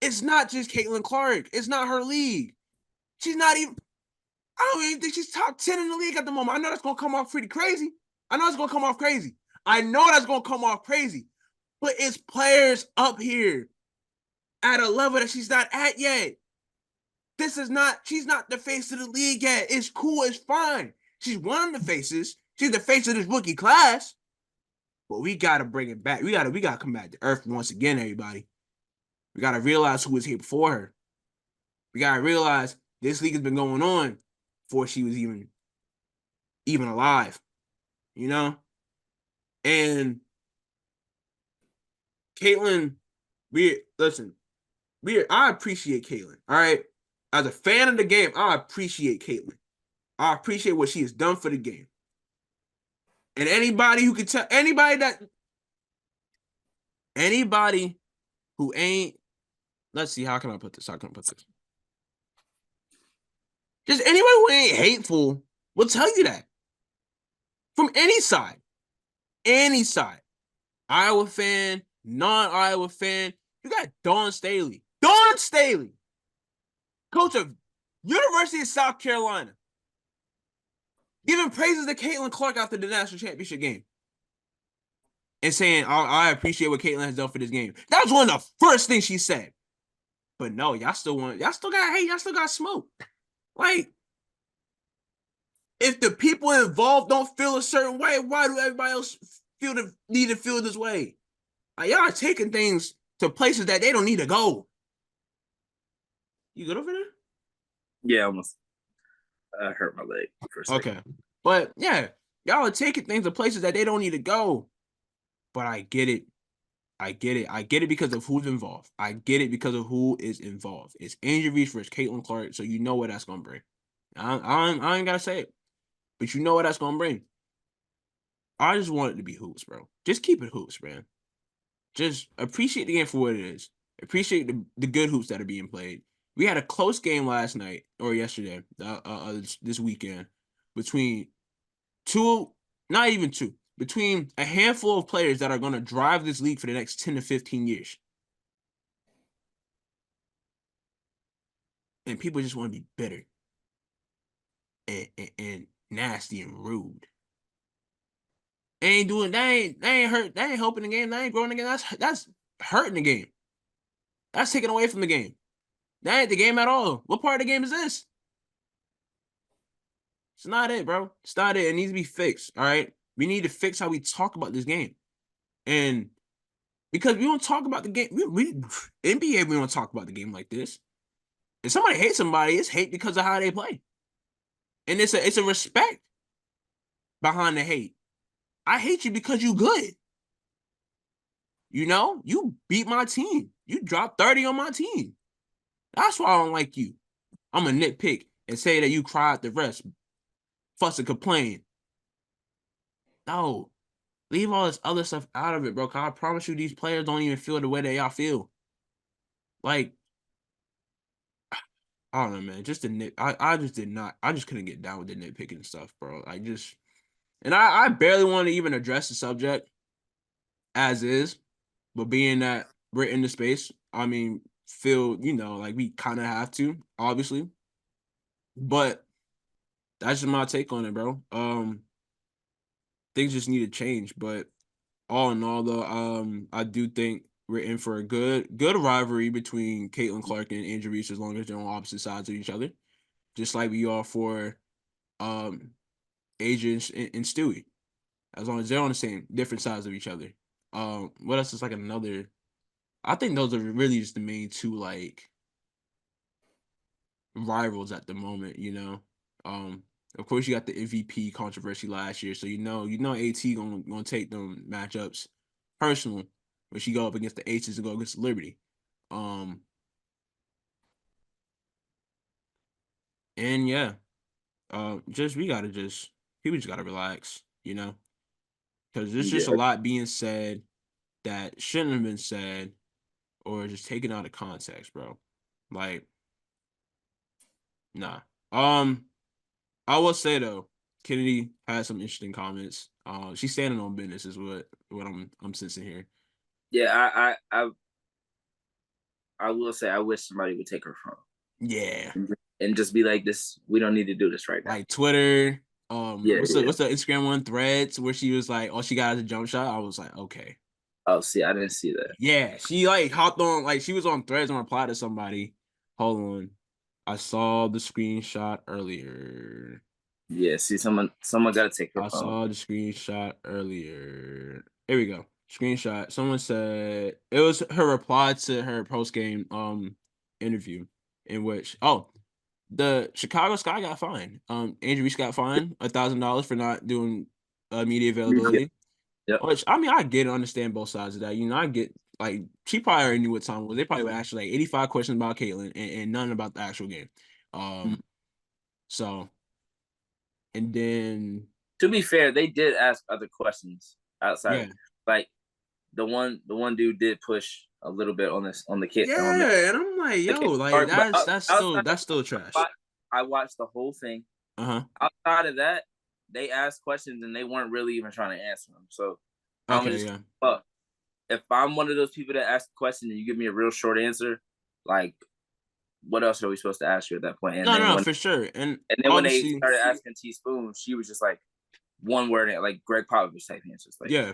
It's not just Caitlin Clark. It's not her league. She's not even. I don't even think she's top 10 in the league at the moment. I know that's gonna come off pretty crazy. I know that's gonna come off crazy. But it's players up here at a level that she's not at yet. She's not the face of the league yet. It's cool, it's fine. She's one of the faces. She's the face of this rookie class. But we gotta bring it back. We gotta come back to earth once again, everybody. We gotta realize who was here before her. We gotta realize this league has been going on before she was even alive. You know? And Caitlin, I appreciate Caitlin. All right. As a fan of the game, I appreciate Caitlin. I appreciate what she has done for the game. And anybody who can tell anybody who ain't, let's see, how can I put this? Just anybody who ain't hateful will tell you that. From any side. Any side. Iowa fan, non-Iowa fan. You got Dawn Staley. Dawn Staley, coach of University of South Carolina, giving praises to Caitlin Clark after the national championship game. And saying, I appreciate what Caitlin has done for this game. That was one of the first things she said. But no, y'all still got hate, y'all still got smoke. Like, if the people involved don't feel a certain way, why do everybody else need to feel this way? Like, y'all are taking things to places that they don't need to go. You good over there?
Yeah, almost. I hurt my leg for a second.
Okay. But yeah, y'all are taking things to places that they don't need to go. But I get it. I get it because of who's involved. I get it because of who is involved. It's Angel Reese versus Caitlin Clark, so you know what that's gonna bring. I ain't gotta say it, but you know what that's gonna bring. I just want it to be hoops, bro. Just keep it hoops, man. Just appreciate the game for what it is. Appreciate the good hoops that are being played. We had a close game last night or yesterday, this weekend, between not even two, between a handful of players that are going to drive this league for the next 10 to 15 years. And people just want to be bitter and nasty and rude. They ain't helping the game. They ain't growing the game. That's hurting the game. That's taken away from the game. That ain't the game at all. What part of the game is this? It's not it, bro. It's not it. It needs to be fixed. All right. We need to fix how we talk about this game. And because we don't talk about the game, NBA, we don't talk about the game like this. If somebody hates somebody, it's hate because of how they play. And it's a respect behind the hate. I hate you because you good. You know, you beat my team. You dropped 30 on my team. That's why I don't like you. I'm a nitpick and say that you cry at the rest, fuss and complain. No, leave all this other stuff out of it, bro. Cause I promise you, these players don't even feel the way that y'all feel. Like, I don't know, man. Just the nit. I just did not. I just couldn't get down with the nitpicking stuff, bro. And I barely want to even address the subject as is, but being that we're in the space, I mean, feel like we kind of have to, obviously. But that's just my take on it, bro. Things just need to change. But all in all, though, I do think we're in for a good rivalry between Caitlin Clark and Angel Reese as long as they're on opposite sides of each other, just like we are for um Asia and Stewie, as long as they're on the same different sides of each other. What else is like another? I think those are really just the main two like rivals at the moment. Um, of course you got the MVP controversy last year, so AT gonna take them matchups personal when she go up against the Aces and go against the Liberty. And yeah, just we gotta just people just gotta relax, because there's just a
Yeah,
lot being said that shouldn't have been said or just taken out of context, bro. Like, nah. I will say though, Kennedy had some interesting comments. She's standing on business, is what I'm sensing here.
yeah. I will say I wish somebody would take her phone
Yeah,
and just be like, "This, we don't need to do this right now."
like Twitter.
Yeah,
What's
yeah.
the Instagram one? Threads, where she was like, "Oh, she got a jump shot." I was like, okay,
Oh, see, I didn't see that.
yeah. She like hopped on, like she was on Threads and replied to somebody. Hold on, I saw the screenshot earlier.
Yeah, see, someone got to take her
I
phone.
saw the screenshot earlier. Here we go. Screenshot. Someone said it was her reply to her post game interview in which the Chicago Sky got fined. Andrew Reese got fined $1,000 for not doing media
Yeah,
availability.
yep.
Which I mean I get it, understand both sides of that. I get like she probably already knew what time it was. They probably would ask like 85 questions about Caitlin and none about the actual game.
Mhm.
So and then
To be fair, they did ask other questions outside.
yeah.
Like the one dude did push a little bit on this on the kid on
Yeah, and I'm like,
the
yo,
kid
like
part, but
that's still
outside of
that's still trash.
I watched the whole thing.
Uh-huh.
Outside of that, they asked questions and they weren't really even trying to answer them. So I'm
Okay,
just
yeah.
if I'm one of those people that ask a question and you give me a real short answer, like what else are we supposed to ask you at that point?
No, no, no, for sure. And
And then when they
obviously,
started asking Teaspoon, she was just like one word, like Greg Popovich type answers, like
yeah.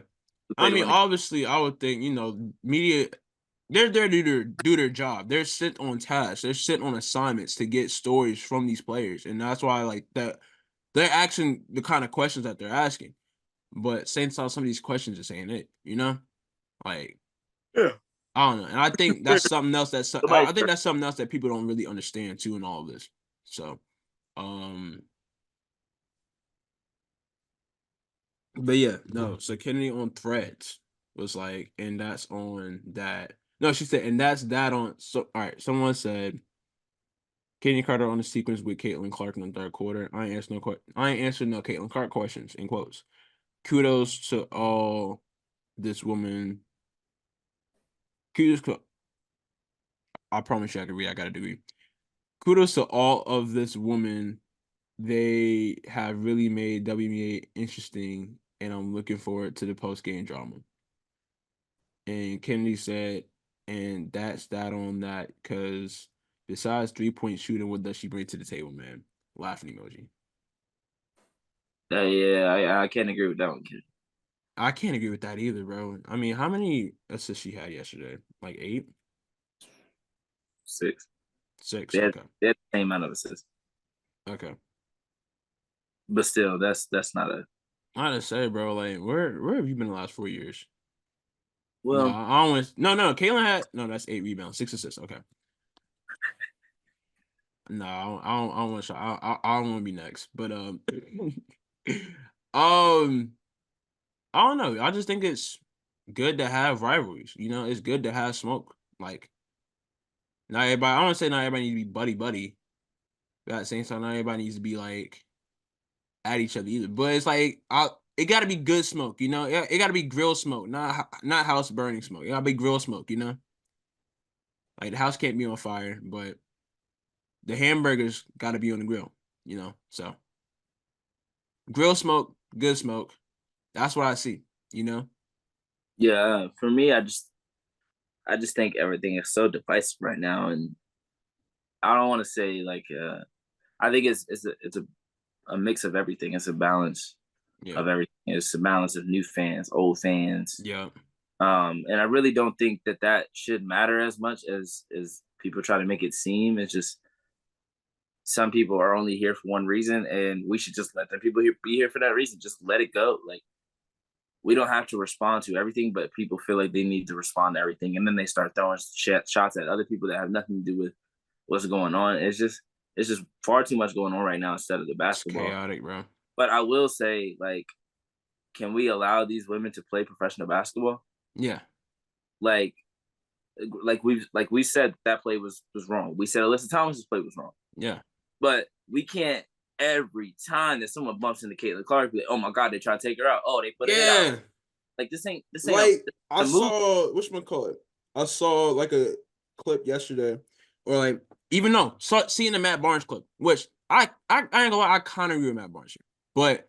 who
I
played to
mean,
win the
obviously, I would think, media they're there to do their job. They're sent on tasks. They're sent on assignments to get stories from these players. And that's why like that they're asking the kind of questions that they're asking. But same time some of these questions just ain't it? Like
Yeah.
I don't know. And I think that's something else
Nobody's
I think that's something else that people don't really understand too in all of this. So Um, but yeah, no. So Kennedy on Threads was like, and that's on that. No, she said, and that's that on. So all right, someone said Kenny Carter on the sequence with Caitlin Clark in the third quarter. I ain't answering no Caitlin Clark questions in quotes. Kudos to all this woman. Kudos. I promise you, I can read. I got a degree. Kudos to all of this woman. They have really made WNBA interesting, and I'm looking forward to the post game drama. And Kennedy said, and that's that on that, because besides 3-point shooting, what does she bring to the table, man? Laughing emoji.
Yeah, I can't agree with that one, kid.
I can't agree with that either, bro. I mean, how many assists she had yesterday? Like 8?
6.
6.
They had,
Okay.
they had the same amount of assists,
Okay.
but still, that's not a
I gotta say, bro, like, where have you been the last 4 years? No,
well.
I don't want. No. Kayla had no. That's 8 rebounds, 6 assists. Okay. No, I don't want to. I don't want to be next. But um, I don't know. I just think it's good to have rivalries. It's good to have smoke. Like not everybody. I don't say not everybody needs to be buddy buddy. But at the same time, not everybody needs to be like at each other either. But it's like it got to be good smoke. It got to be grill smoke, not house burning smoke. It got to be grill smoke. Like the house can't be on fire, but the hamburgers got to be on the grill, So grill smoke, good smoke. That's what I see,
Yeah, for me, I just think everything is so divisive right now, and I don't want to say like I think it's a mix of everything. It's a balance
Yeah.
of everything. It's a balance of new fans, old fans.
Yeah.
And I really don't think that should matter as much as people try to make it seem. It's just some people are only here for one reason, and we should just let them people be here for that reason. Just let it go. Like we don't have to respond to everything, but people feel like they need to respond to everything, and then they start throwing shots at other people that have nothing to do with what's going on. It's just far too much going on right now instead of the
It's
basketball.
chaotic, bro.
But I will say, like, can we allow these women to play professional basketball?
Yeah.
Like we said that play was wrong. We said Alyssa Thomas's play was wrong.
Yeah.
But we can't every time that someone bumps into Caitlin Clark, be like, oh my god, they try to take her out. Oh, they put her head out. Like this ain't
like I saw whatchamacallit. I saw like a clip yesterday, or like even though seeing the Matt Barnes clip, which I ain't gonna lie, I kind of agree with Matt Barnes here, but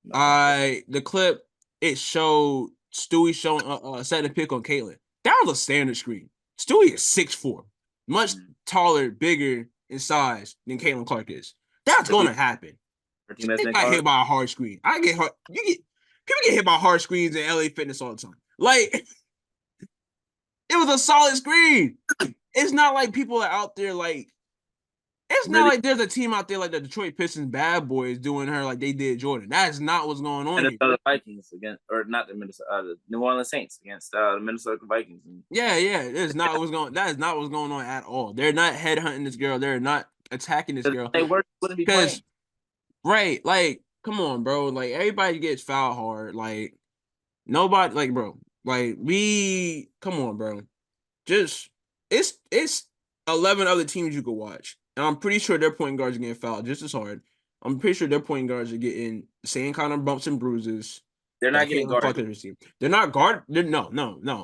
the clip it showed Stewie showing setting a pick on Caitlin. That was a standard screen. Stewie is 6'4", much taller, bigger in size than Caitlin Clark is. That's gonna happen. She got hit by a hard screen. People get hit by hard screens in LA Fitness all the time. Like it was a solid screen. It's not like people are out there like. It's not like there's a team out there like the Detroit Pistons bad boys doing her like they did Jordan. That's not what's going on
here. The Vikings against, or not the the New Orleans Saints against the Minnesota Vikings.
Yeah, it's not what's going. That is not what's going on at all. They're not headhunting this girl. They're not attacking this girl.
They wouldn't be playing.
Right, like, come on, bro. Like everybody gets fouled hard. Like nobody, like, bro. Like come on, bro. Just it's 11 other teams you could watch. And I'm pretty sure their point guards are getting fouled just as hard. I'm pretty sure their point guards are getting the same kind of bumps and bruises.
They're not getting guarded.
They're not guarded. No.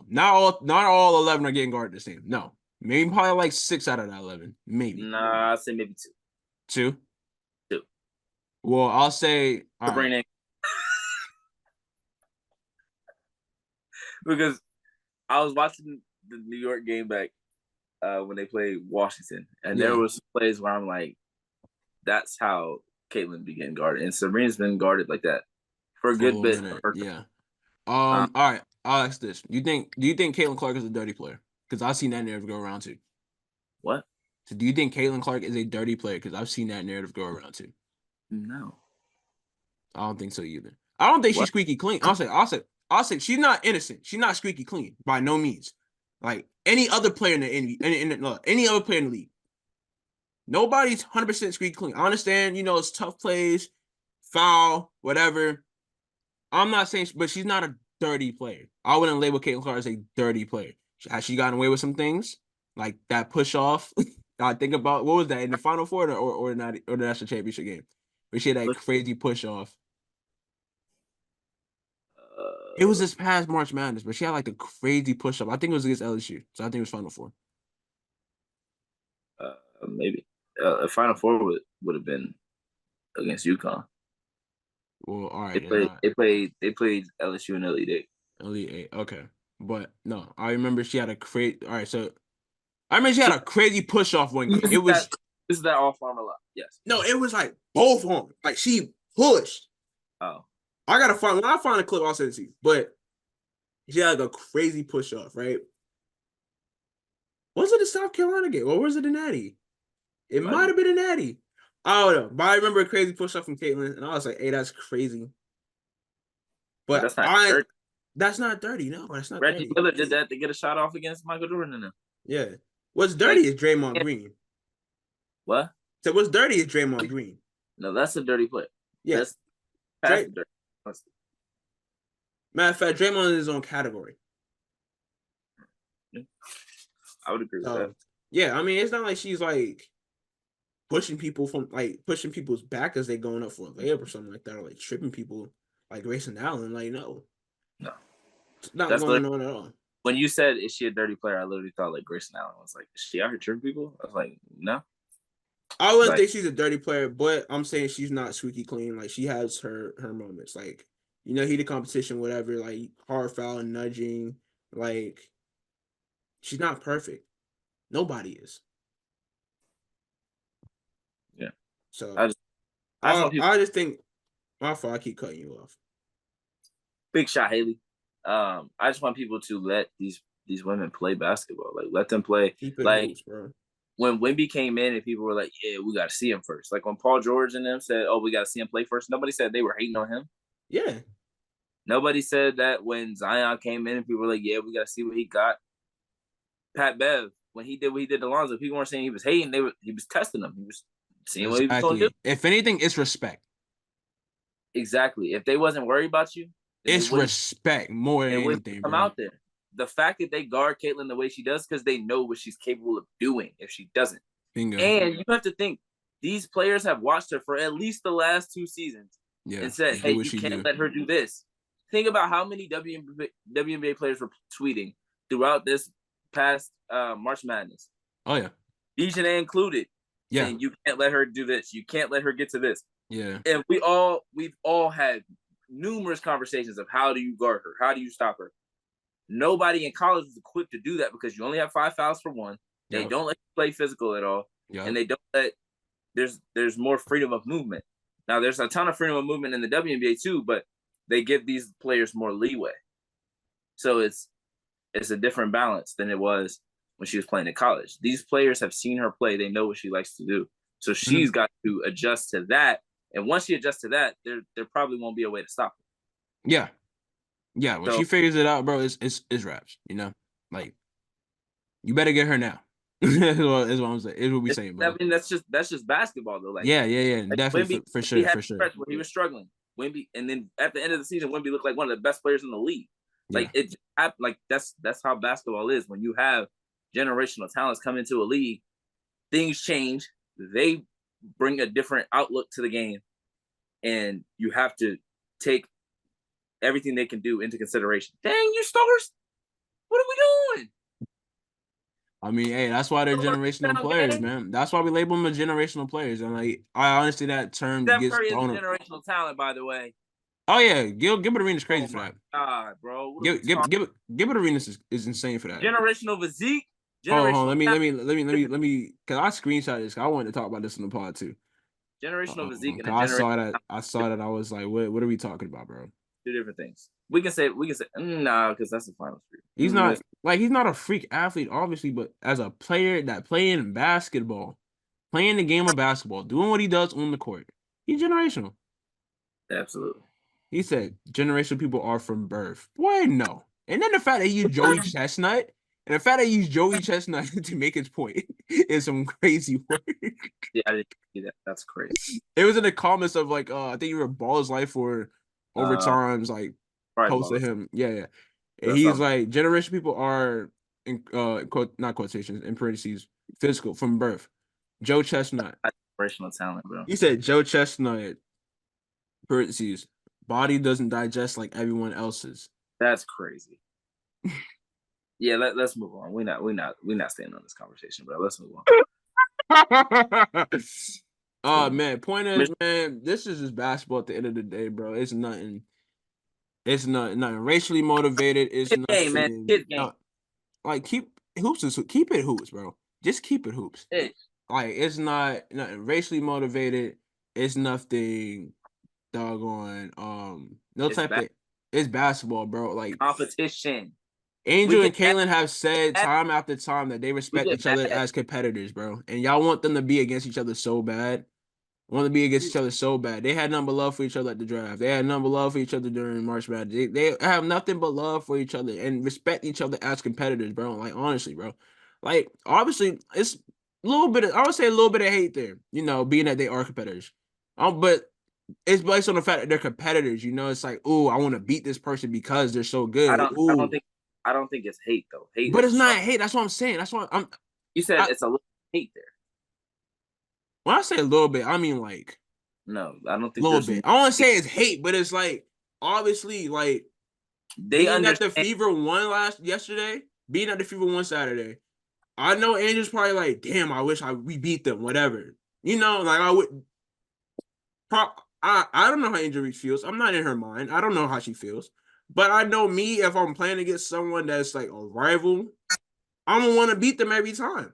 Not all 11 are getting guarded the same. No. Maybe probably like 6 out of that 11. Maybe.
Nah, I'd say maybe 2.
2? Well, I'll say all right.
Because I was watching the New York game back when they played Washington, and there was plays where I'm like, that's how Caitlin began guarded, and Sabrina's been guarded like that for a good bit.
Yeah. All right. I'll ask this: Do you think Caitlin Clark is a dirty player? Because I've seen that narrative go around too.
What?
So do you think Caitlin Clark is a dirty player? Because I've seen that narrative go around too.
No,
I don't think so either. I don't think she's squeaky clean. I'll say she's not innocent. She's not squeaky clean by no means. Like any other player in any other player in the league. Nobody's 100% squeaky clean. I understand, it's tough plays, foul, whatever. I'm not saying, but she's not a dirty player. I wouldn't label Caitlin Clark as a dirty player. Has she gotten away with some things like that push off? I think about what was that in the Final Four or not or the national championship game where she had that crazy push off. It was this past March Madness, but she had like a crazy push up. I think it was against LSU, so I think it was Final Four.
Maybe Final Four would have been against UConn.
Well, all right.
They played LSU in Elite Eight.
Elite Eight, okay, but no, I remember she had a crazy. All right, so I remember she had a crazy push off one game. It was
this is that off arm a lot. Yes.
No, it was like both arms. Like she pushed.
Oh.
When I find a clip, I'll send it to you. But she had like a crazy push off, right? Was it a South Carolina game or was it a Natty? It might have been a Natty. I don't know. But I remember a crazy push off from Caitlin, and I was like, hey, that's crazy. But that's not dirty. No, that's not
Reggie
dirty.
Miller did that to get a shot off against Michael Jordan in them.
Yeah. What's dirty is Draymond Green.
What?
So what's dirty is Draymond Green.
No, that's a dirty play.
Yeah.
That's dirty.
Matter of fact, Draymond is in his own category.
I would agree with that.
Yeah, I mean, it's not like she's like pushing people's back as they going up for a layup or something like that, or like tripping people like Grayson Allen. Like, no. It's not going on at all.
When you said, is she a dirty player, I literally thought like Grayson Allen. I was like, is she out here tripping people? I was like, no.
I wouldn't
Like,
think she's a dirty player, but I'm saying she's not squeaky clean. Like she has her moments. Like heat of competition, whatever. Like hard foul, nudging. Like she's not perfect. Nobody is.
yeah.
So
I just want people.
I just think my fault. I keep cutting you off.
Big shot, Haley. I just want people to let these women play basketball. Like, let them play.
Keep it
Like,
hoops, bro.
when Wemby came in and people were like, "Yeah, we got to see him first." Like when Paul George and them said, "Oh, we got to see him play first." Nobody said they were hating on him.
Yeah.
Nobody said that when Zion came in and people were like, "Yeah, we got to see what he got." Pat Bev, when he did what he did to Lonzo, people weren't saying he was hating. He was testing them. He was seeing what he was going to do.
Exactly. If anything, it's respect.
Exactly. If they wasn't worried about you, then
It's respect more than
they wouldn't
anything,
come
bro.
out there. The fact that they guard Caitlyn the way she does because they know what she's capable of doing if she doesn't.
Bingo.
And you have to think these players have watched her for at least the last 2 seasons and said, "Hey, you can't let her do this." Think about how many WNBA players were tweeting throughout this past March Madness.
Oh yeah,
Dejanay included, saying you can't let her do this. You can't let her get to this.
Yeah.
And we've all had numerous conversations of how do you guard her? How do you stop her? Nobody in college was equipped to do that because you only have 5 fouls for one. They don't let you play physical at all. And they don't let there's more freedom of movement. Now there's a ton of freedom of movement in the WNBA too, but they give these players more leeway. So it's a different balance than it was when she was playing in college. These players have seen her play, they know what she likes to do. So she's got to adjust to that. And once she adjusts to that, there probably won't be a way to stop her.
Yeah. Yeah, when she figures it out, bro, it's raps, Like, you better get her now. is what I'm saying. Is what we saying, bro.
I mean, that's just basketball though. Like,
yeah,
like
definitely
Wemby,
for sure,
had
for sure.
Where he was struggling. Wemby, and then at the end of the season, Wemby looked like one of the best players in the league. Like that's how basketball is. When you have generational talents come into a league, things change. They bring a different outlook to the game, and you have to take everything they can do into consideration. Dang, you stars! What are we doing?
I mean, hey, that's why they're generational players, man. That's why we label them as generational players. And like, I honestly, that term
Steph
gets
Curry is a
thrown.
generational talent, by the way.
Oh yeah, Gilbert Arenas crazy for that.
God, bro,
Gilbert Arenas is insane for that.
Generational physique.
Hold on, let me, because I screenshot this. I wanted to talk about this in the pod too.
Generational physique and
I saw that. I was like, what are we talking about, bro?
2 different things. We can say nah, because that's the final three.
He's not a freak athlete, obviously, but as a player that playing basketball, playing the game of basketball, doing what he does on the court, he's generational.
Absolutely.
He said generational people are from birth. Boy, no. And then the fact that he used Joey Chestnut, and the fact that he used Joey Chestnut to make his point is some crazy work.
Yeah, I didn't see that. That's crazy.
It was in the comments of like, I think you were Ball's Life or Overtime's like posted him. Yeah. And he's like, generation people are in not quotations, in parentheses, physical from birth. Joe Chestnut.
Generational talent, bro.
He said Joe Chestnut, parentheses, body doesn't digest like everyone else's.
That's crazy. Yeah, let's move on. We're not staying on this conversation, bro. Let's move on.
Oh man, point is, man, this is just basketball at the end of the day, bro. It's nothing. It's nothing racially motivated. It's nothing.
Game, man. Kid game.
Like keep it hoops, bro. Just keep it hoops. Like it's nothing racially motivated. It's nothing doggone no type of it's basketball, bro. Like
competition.
Angel and Caitlyn have said time after time that they respect each other as competitors, bro. And y'all want them to be against each other so bad. They had nothing but love for each other at the draft. They had nothing but love for each other during March Madness. They have nothing but love for each other and respect each other as competitors, bro. Like honestly, bro. Like obviously, it's a little bit. I would say a little bit of hate there, being that they are competitors. But it's based on the fact that they're competitors. It's like, oh, I want to beat this person because they're so good.
I don't think it's hate though.
But it's not hate. That's what I'm saying. That's what I'm.
You said it's a little hate there.
When I say a little bit, I mean like.
No, I don't think
a little bit. I don't want to say it's hate, but it's like obviously like being at the Fever won yesterday, being at the Fever won Saturday. I know Andrew's probably like, damn, I wish we beat them, whatever. Like I would. I don't know how Angel feels. I'm not in her mind. I don't know how she feels. But I know me, if I'm playing against someone that's like a rival, I'm gonna want to beat them every time.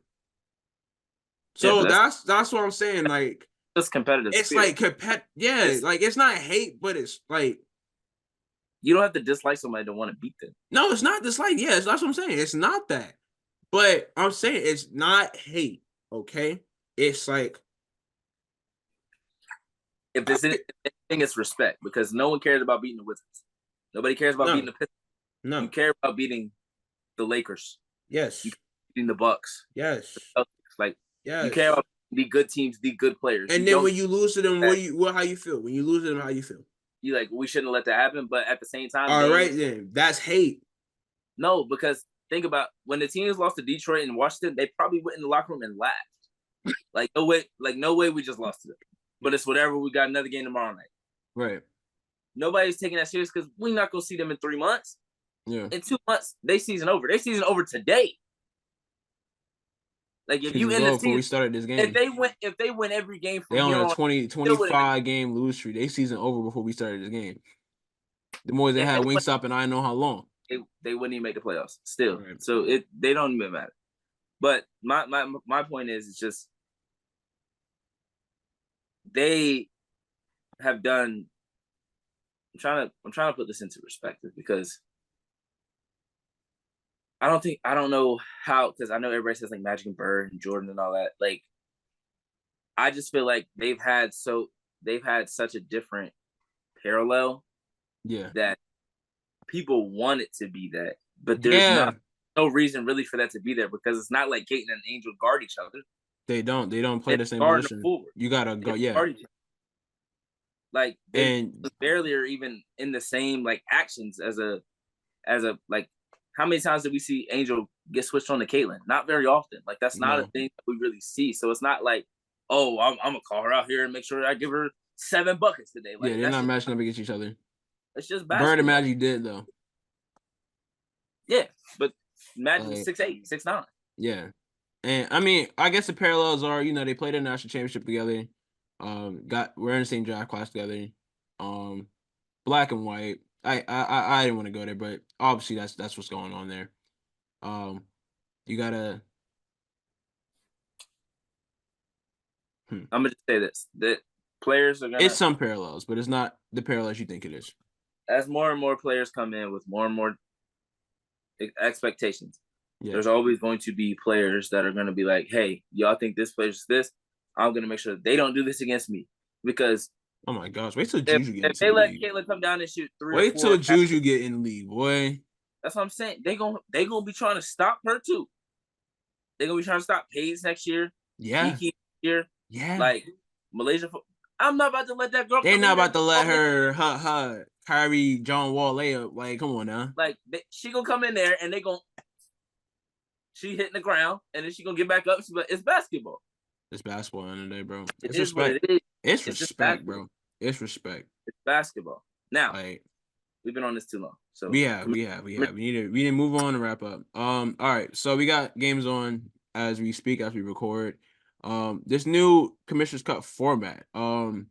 Yeah,
So
but
that's what I'm saying. Like
that's competitive
it's
spirit.
like like it's not hate, but it's like
you don't have to dislike somebody to want to beat them.
no, it's not dislike. Yes, that's what I'm saying. It's not that. But I'm saying it's not hate. Okay, it's like
If there's anything, it's respect because no one cares about beating the Wizards. Nobody cares about beating the Pistons. You
no,
care about beating the Lakers. You
yes,
care about beating the Bucks.
yes,
Like you care
yes.
about the good teams, the good players.
And
You
then
don't
when you lose to them, how you feel? When you lose to them, how you feel?
you like we shouldn't let that happen. But at the same time,
All right, then that's hate.
no, because think about when the teams lost to Detroit and Washington, they probably went in the locker room and laughed. Like no way we just lost to them. But it's whatever. We got another game tomorrow night.
Right.
Nobody's taking that serious because we're not gonna see them in 3 months.
Yeah.
In 2 months, they season over. They season over today. Like if you end the
before we
season,
started this game,
if they win every game
they
from
on
here
a
on,
25 game lose streak. They season over before we started this game. The more they had Wingstop and I know how long.
They wouldn't even make the playoffs still.
Right.
So they don't even matter. But my point is it's just they have done. I'm trying to put this into perspective because I don't know how because I know everybody says like Magic and Bird and Jordan and all that. Like I just feel like they've had such a different parallel
Yeah.
that people want it to be that, but there's no reason really for that to be there because it's not like Kate and Angel guard each other.
They don't play the same
guard
position.
Forward.
You gotta go, yeah.
Like they barely are even in the same like actions as a like. How many times did we see Angel get switched on to Caitlyn? Not very often. Like that's not a thing that we really see. So it's not like, oh, I'm gonna call her out here and make sure I give her 7 buckets today. Like,
yeah, they're not matching up against each other.
It's just basketball.
Bird and Magic did though.
Yeah, but Magic was 6'8", 6'9".
Yeah, and I mean, I guess the parallels are, they played a national championship together. We're in the same draft class together. Black and white. I didn't want to go there, but obviously that's what's going on there. You gotta.
I'm gonna just say this: that players are gonna.
It's some parallels, but it's not the parallels you think it is.
As more and more players come in with more and more expectations,
yeah.
There's always going to be players that are going to be like, "Hey, y'all think this player's this? I'm going to make sure they don't do this against me." Because
oh my gosh, wait till Juju get
if they let Caitlyn come down and shoot 3
wait
or 4,
till Juju get in the league, boy.
That's what I'm saying. They gonna be trying to stop her too. They're gonna be trying to stop Paige next year.
Yeah.
Kiki year.
Yeah.
Like Malaysia. I'm not about to let that girl.
They're not about to let her Kyrie John Wall layup. Like, come on now.
Like she gonna come in there and she hitting the ground and then she gonna get back up. But it's basketball.
It's basketball in the day, bro.
It's respect. What it is.
It's respect, bro. It's respect.
It's basketball. Now,
like,
we've been on this too long. So
we have. We need to move on and wrap up. All right. So we got games on as we speak, as we record. This new Commissioner's Cup format. The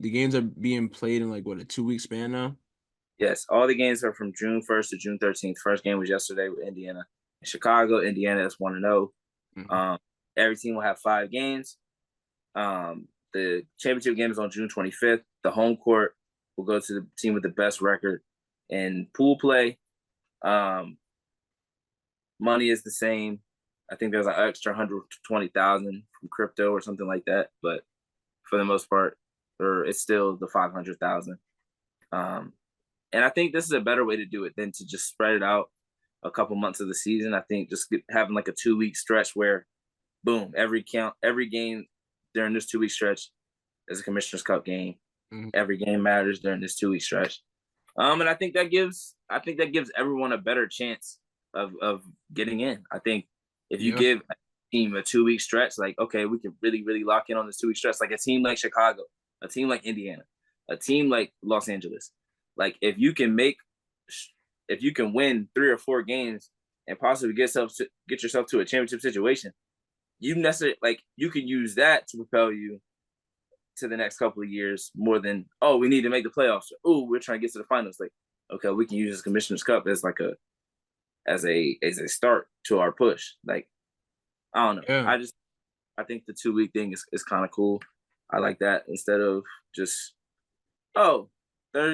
games are being played in like what, a 2-week span now?
Yes, all the games are from June 1st to June 13th. First game was yesterday with Indiana in Chicago. Indiana is 1-0. Mm-hmm. Every team will have 5 games. The championship game is on June 25th. The home court will go to the team with the best record in pool play. Money is the same. I think there's an extra 120,000 from crypto or something like that, but for the most part, it's still the 500,000. And I think this is a better way to do it than to just spread it out a couple months of the season. I think just having like a 2-week stretch where, boom, every game during this 2-week stretch is a Commissioner's Cup game. Mm-hmm. Every game matters during this 2-week stretch. And I think that gives everyone a better chance of getting in. I think if you give a team a 2-week stretch, like, okay, we can really, really lock in on this 2-week stretch, like a team like Chicago, a team like Indiana, a team like Los Angeles. Like if you can win 3 or 4 games and possibly get yourself to a championship situation, you necessarily like you can use that to propel you to the next couple of years more than we need to make the playoffs. Oh, we're trying to get to the finals. Like, okay, we can use this Commissioner's Cup as like a start to our push. Like, I don't know.
Yeah.
I think the 2 week thing is kind of cool. I like that instead of just third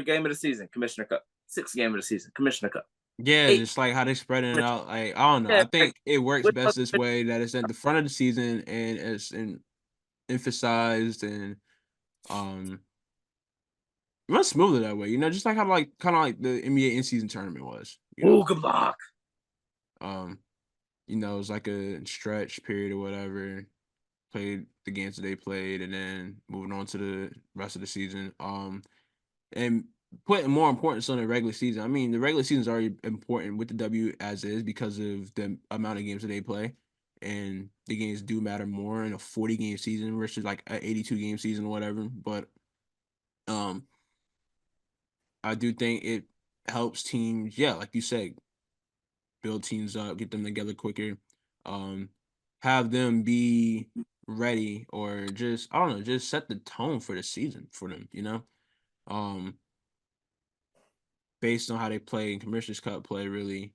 game of the season, Commissioner Cup. Sixth game of the season, Commissioner Cup.
Yeah,
Eight.
just like how they spreading it out. Like, I don't know.
Yeah,
I think
like,
it works
what
best this way, that it's at the front of the season and it's emphasized and runs smoother that way, just like how kind of like the NBA in-season tournament was,
good block.
It's like a stretch period or whatever. Played the games that they played, and then moving on to the rest of the season. And putting more importance on the regular season. I mean, the regular season is already important with the W as is because of the amount of games that they play, and the games do matter more in a 40-game season versus like an 82-game season or whatever. But I do think it helps teams, yeah, like you said, build teams up, get them together quicker, have them be ready, or just I don't know, just set the tone for the season for them, based on how they play in Commissioner's Cup play, really,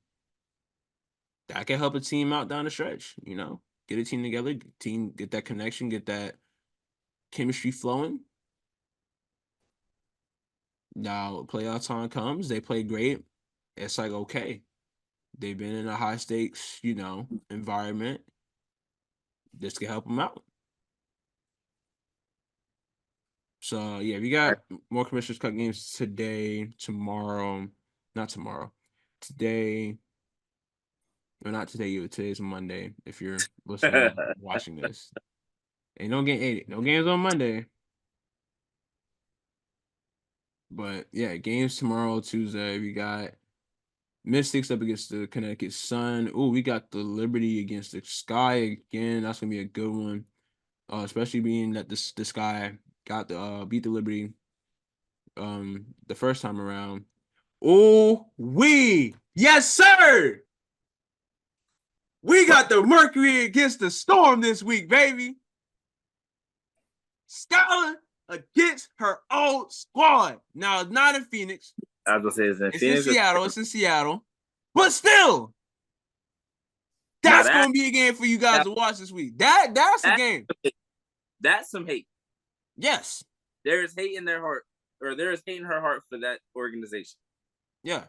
that can help a team out down the stretch, get a team together, get that connection, get that chemistry flowing. Now playoff time comes, they play great. It's like, okay, they've been in a high stakes, environment. This can help them out. So yeah, we got more Commissioner's Cup games today, tomorrow, not tomorrow, today. Well, not today either. Today's Monday. If you're listening, watching this, ain't no games on Monday. But yeah, games tomorrow, Tuesday. We got Mystics up against the Connecticut Sun. Oh, we got the Liberty against the Sky again. That's gonna be a good one. Especially being that the Sky got the beat the Liberty the first time around. Oh, yes, sir. We got the Mercury against the Storm this week, baby. Skylar against her old squad. Now it's not in Phoenix.
I was gonna say it's
in Seattle. It's in Seattle. But still, that's gonna be a game for you guys to watch this week. That's a game.
That's some hate.
Yes.
There is hate in their heart, or there is hate in her heart for that organization.
Yeah.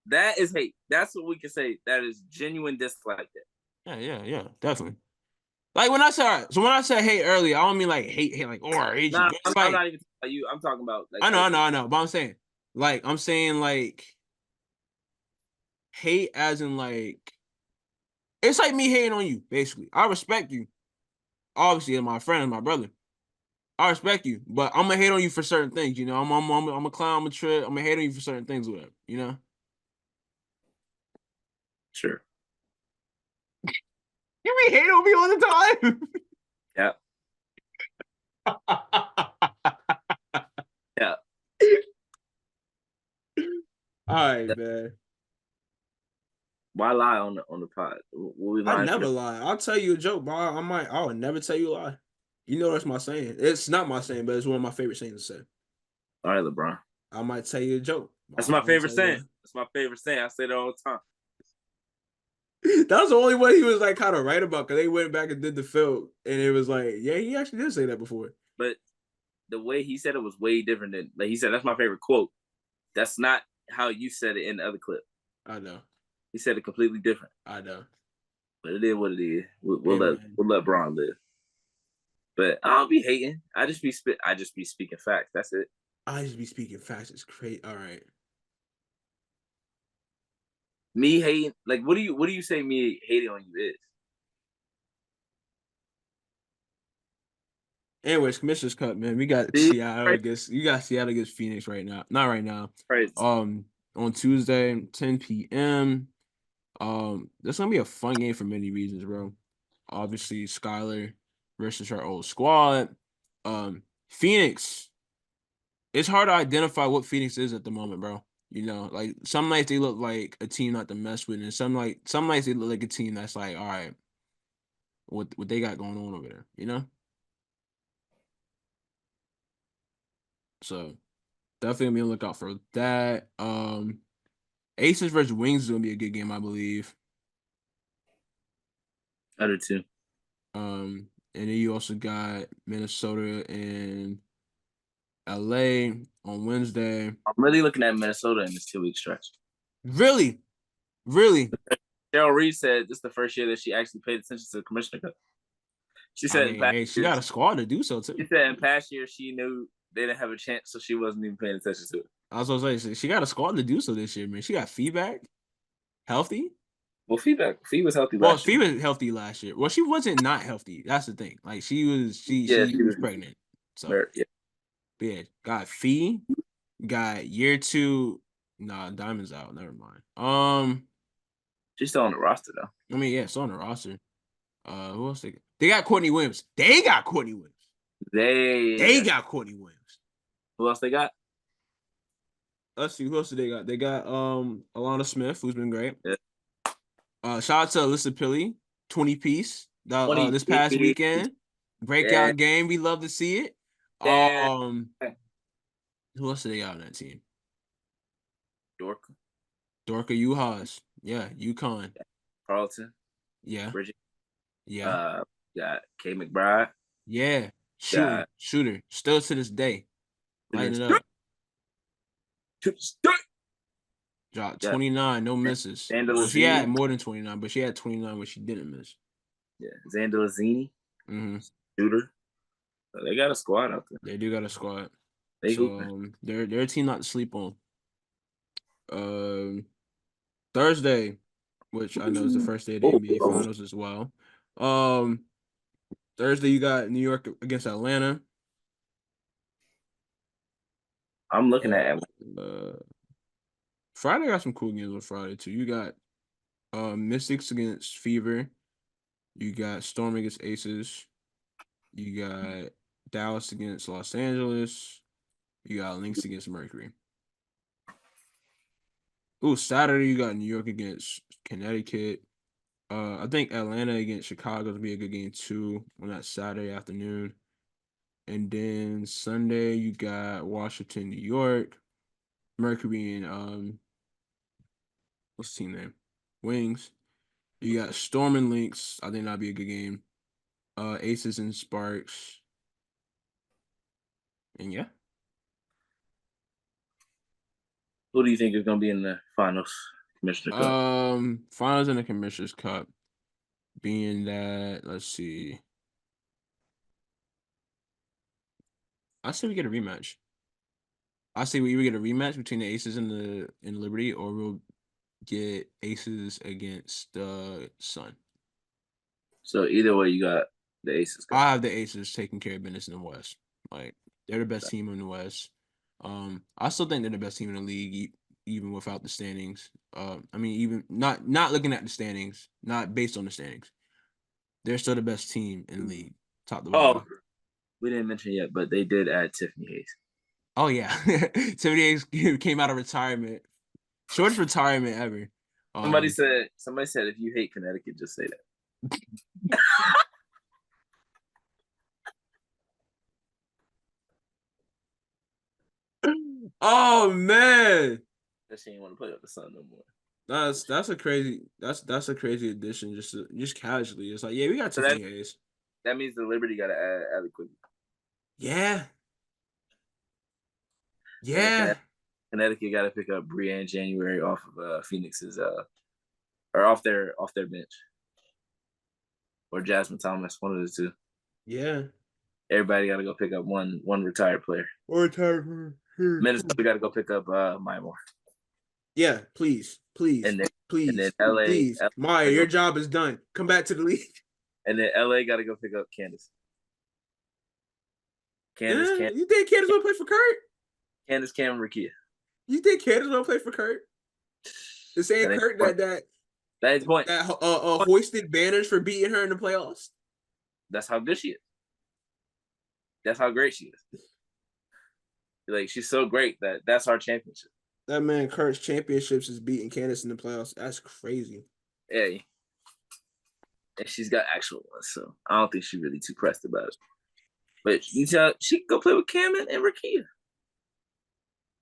That is hate. That's what we can say. That is genuine dislike
there. Yeah, definitely. Like when I say hate earlier, I don't mean like hate like I hate you.
I'm
like,
not even talking about you. I'm talking about like
I know. But I'm saying like hate as in like it's like me hating on you, basically. I respect you. Obviously, as my friend, as my brother. I respect you, but I'm gonna hate on you for certain things, I'm a clown, I'm a trip, I'm gonna hate on you for certain things with him,
Sure.
You be hating on me all the time.
Yeah. Yeah.
All right, man.
Why lie on the pod?
I never lie. I'll tell you a joke, bro. I would never tell you a lie. That's my saying. It's not my saying, but it's one of my favorite sayings to say.
All right, LeBron.
I might tell you a joke.
That's my favorite saying. That's my favorite saying. I say that all the time.
That was the only one he was like kind of right about, because they went back and did the film, and it was like, yeah, he actually did say that before.
But the way he said it was way different than, like he said, that's my favorite quote. That's not how you said it in the other clip.
I know.
He said it completely different.
I know.
But it is what it is. We'll let Braun live. But I don't be hating. I just be speaking facts. That's it.
I just be speaking facts. It's crazy. All right.
Me hating, like what do you say me hating on you is?
Anyways, Commissioner's Cup, man. We got Seattle against Phoenix right now. Not right now.
Right.
On Tuesday, 10 p.m. That's gonna be a fun game for many reasons, bro. Obviously, Skylar versus her old squad. Phoenix. It's hard to identify what Phoenix is at the moment, bro. Like some nights they look like a team not to mess with, and some nights they look like a team that's like, all right, what they got going on over there, you know? So definitely gonna be on the lookout for that. Aces versus Wings is gonna be a good game, I believe.
I do too.
And then you also got Minnesota and LA on Wednesday.
I'm really looking at Minnesota in this 2-week stretch.
Really? Really?
Cheryl Reed said this is the first year that she actually paid attention to the Commissioner Cup. She
I
said in
mean,
past
hey, she
years,
got a squad to do so
she
too.
said in past years she knew they didn't have a chance, so she wasn't even paying attention to it.
I was gonna say she got a squad to do so this year, man. She got feedback, healthy.
Well, Fee was healthy
Well,
last
she
year.
was healthy last year. Well, she wasn't not healthy. That's the thing. Like
Yeah,
she
she
was
was.
pregnant. So
Yeah.
yeah, got Fee, got year 2. Nah, Diamond's out. Never mind.
She's still on the roster though.
I mean, yeah, it's on the roster. Who else they got? They got Courtney Williams. They got Courtney Williams. They got Courtney Williams.
Who else they got?
Let's see, who else do they got? They got Alana Smith, who's been great.
Yeah.
Shout out to Alyssa Pilley, 20-piece.
20
This past
piece.
weekend. Breakout
Yeah.
game. We love to see it.
Yeah.
Who else do they got on that team?
Dorka.
Dorka Uhas. Yeah, UConn.
Carlton.
Yeah.
Bridget.
Yeah.
Got Kay McBride.
Yeah. Shooter. Still to this day. Lighting it up. Dropped 29, no misses. Well, she had more than 29, but she had 29 when she didn't miss.
Yeah. Zandalazini. Shooter. They got a squad out there.
They do got a squad.
They
so they're a team not to sleep on. Thursday, which I know is the first day of the NBA Finals as well. Thursday you got New York against Atlanta.
I'm looking at
Friday got some cool games on Friday too. You got Mystics against Fever. You got Storm against Aces. You got Dallas against Los Angeles. You got Lynx against Mercury. Ooh, Saturday you got New York against Connecticut. I think Atlanta against Chicago will be a good game too on that Saturday afternoon. And then Sunday you got Washington, New York, Mercury, and what's the team name? Wings. You got Storm and Lynx. I think that'd be a good game. Aces and Sparks. And yeah.
Who do you think is going to be in the finals, Commissioner Cup?
Finals in the Commissioner's Cup, being that, let's see. I say we get a rematch. I say we either get a rematch between the Aces and Liberty, or we'll get Aces against the Sun.
So either way, you got the Aces.
I have the Aces taking care of business in the West. Like they're the best team in the West. I still think they're the best team in the league, even without the standings. I mean, even not looking at the standings, not based on the standings. They're still the best team in the league, top to bottom.
Oh, we didn't mention yet, but they did add Tiffany Hayes.
Oh yeah, Tiffany Hayes came out of retirement, shortest retirement ever.
Somebody said if you hate Connecticut, just say that.
Oh man,
That she ain't want to play with the Sun no more.
That's a crazy addition. Just casually, it's like yeah, we got Tiffany Hayes.
That means the Liberty got to add Allie Quigley.
Yeah.
Connecticut got to pick up Brianne January off of Phoenix's or off their bench, or Jasmine Thomas, one of the two.
Yeah.
Everybody got to go pick up one retired player. Minnesota got to go pick up Mymore.
Yeah, please.
And then LA,
please. Maya, your job is done. Come back to the league.
And then LA got to go pick up Candace.
You think Candace will play for Kurt?
Candace Cameron Rakia.
You think Candace will play for Kurt? The same Kurt that
is point.
That hoisted banners for beating her in the playoffs.
That's how good she is. That's how great she is. Like she's so great that's our championship.
That man Kurt's championships is beating Candace in the playoffs. That's crazy.
Yeah. and she's got actual ones, so I don't think she's really too pressed about it. But you tell she can go play with Cam and Rakia.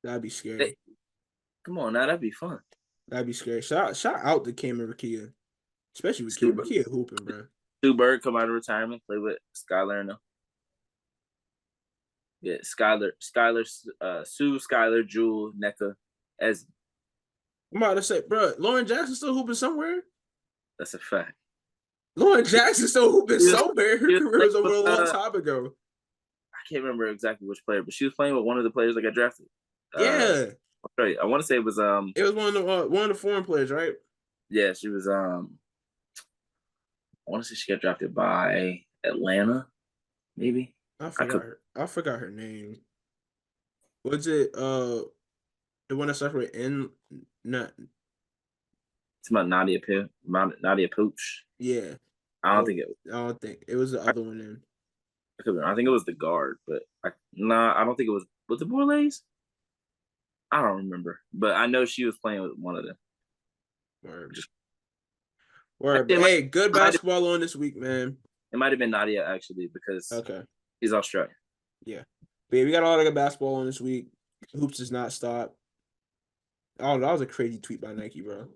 That'd be scary.
Come on now, that'd be fun.
That'd be scary. Shout out to Cam and Rakia. Especially with Kia. Rakia hooping, bro.
Stu Bird come out of retirement, play with Skylar and them. Yeah, Skylar, Sue, Skylar, Jewel, NECA, Ez.
I'm about to say, bro, Lauren Jackson still hooping somewhere?
That's a fact.
Lauren Jackson still hooping somewhere. Her career was over a long time ago.
I can't remember exactly which player, but she was playing with one of the players that got drafted.
Yeah.
Right. I want to say it was
one of the foreign players, right?
Yeah, she was I want to say she got drafted by Atlanta, maybe.
I forgot her name. Was it the one that starts with N? Not.
It's about Nadia Pooch.
Yeah.
I don't think
it was the other one then.
I think it was the guard, but I don't think it was. Was it Borlays? I don't remember, but I know she was playing with one of them.
Word. Hey, good basketball on this week, man.
It might have been Nadia actually because he's Australian.
Yeah, but yeah, we got a lot of good basketball on this week. Hoops does not stop. Oh, that was a crazy tweet by Nike, bro.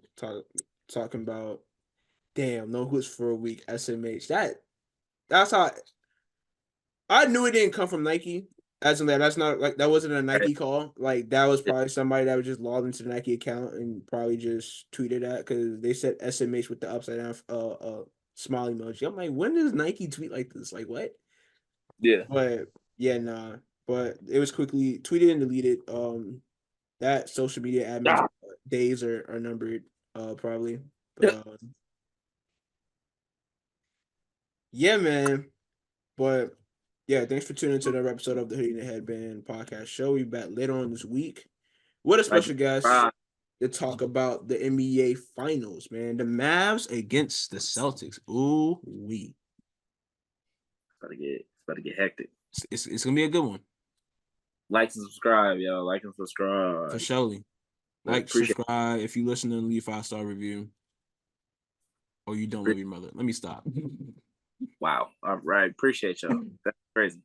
Talking about, damn, no hoops for a week. SMH. That's how I knew it didn't come from Nike. That's not like that wasn't a Nike call. Like that was probably somebody that was just logged into the Nike account and probably just tweeted that because they said SMH with the upside down smiley emoji. I'm like, when does Nike tweet like this? Like what?
Yeah.
But yeah, nah. But it was quickly tweeted and deleted. That social media admin days are numbered, probably. But yeah, man. But yeah, thanks for tuning into another episode of the Hoodie and the Headband podcast show. We'll be back later on this week with a special guest to talk about the NBA Finals, man. The Mavs against the Celtics. Ooh wee.
It's about to get hectic.
It's gonna be a good one.
Like and subscribe, y'all. Like and subscribe.
For surely. Subscribe. If you listen and leave 5-star review. Or you don't love your mother. Let me stop.
Wow. All right. Appreciate y'all. That's crazy.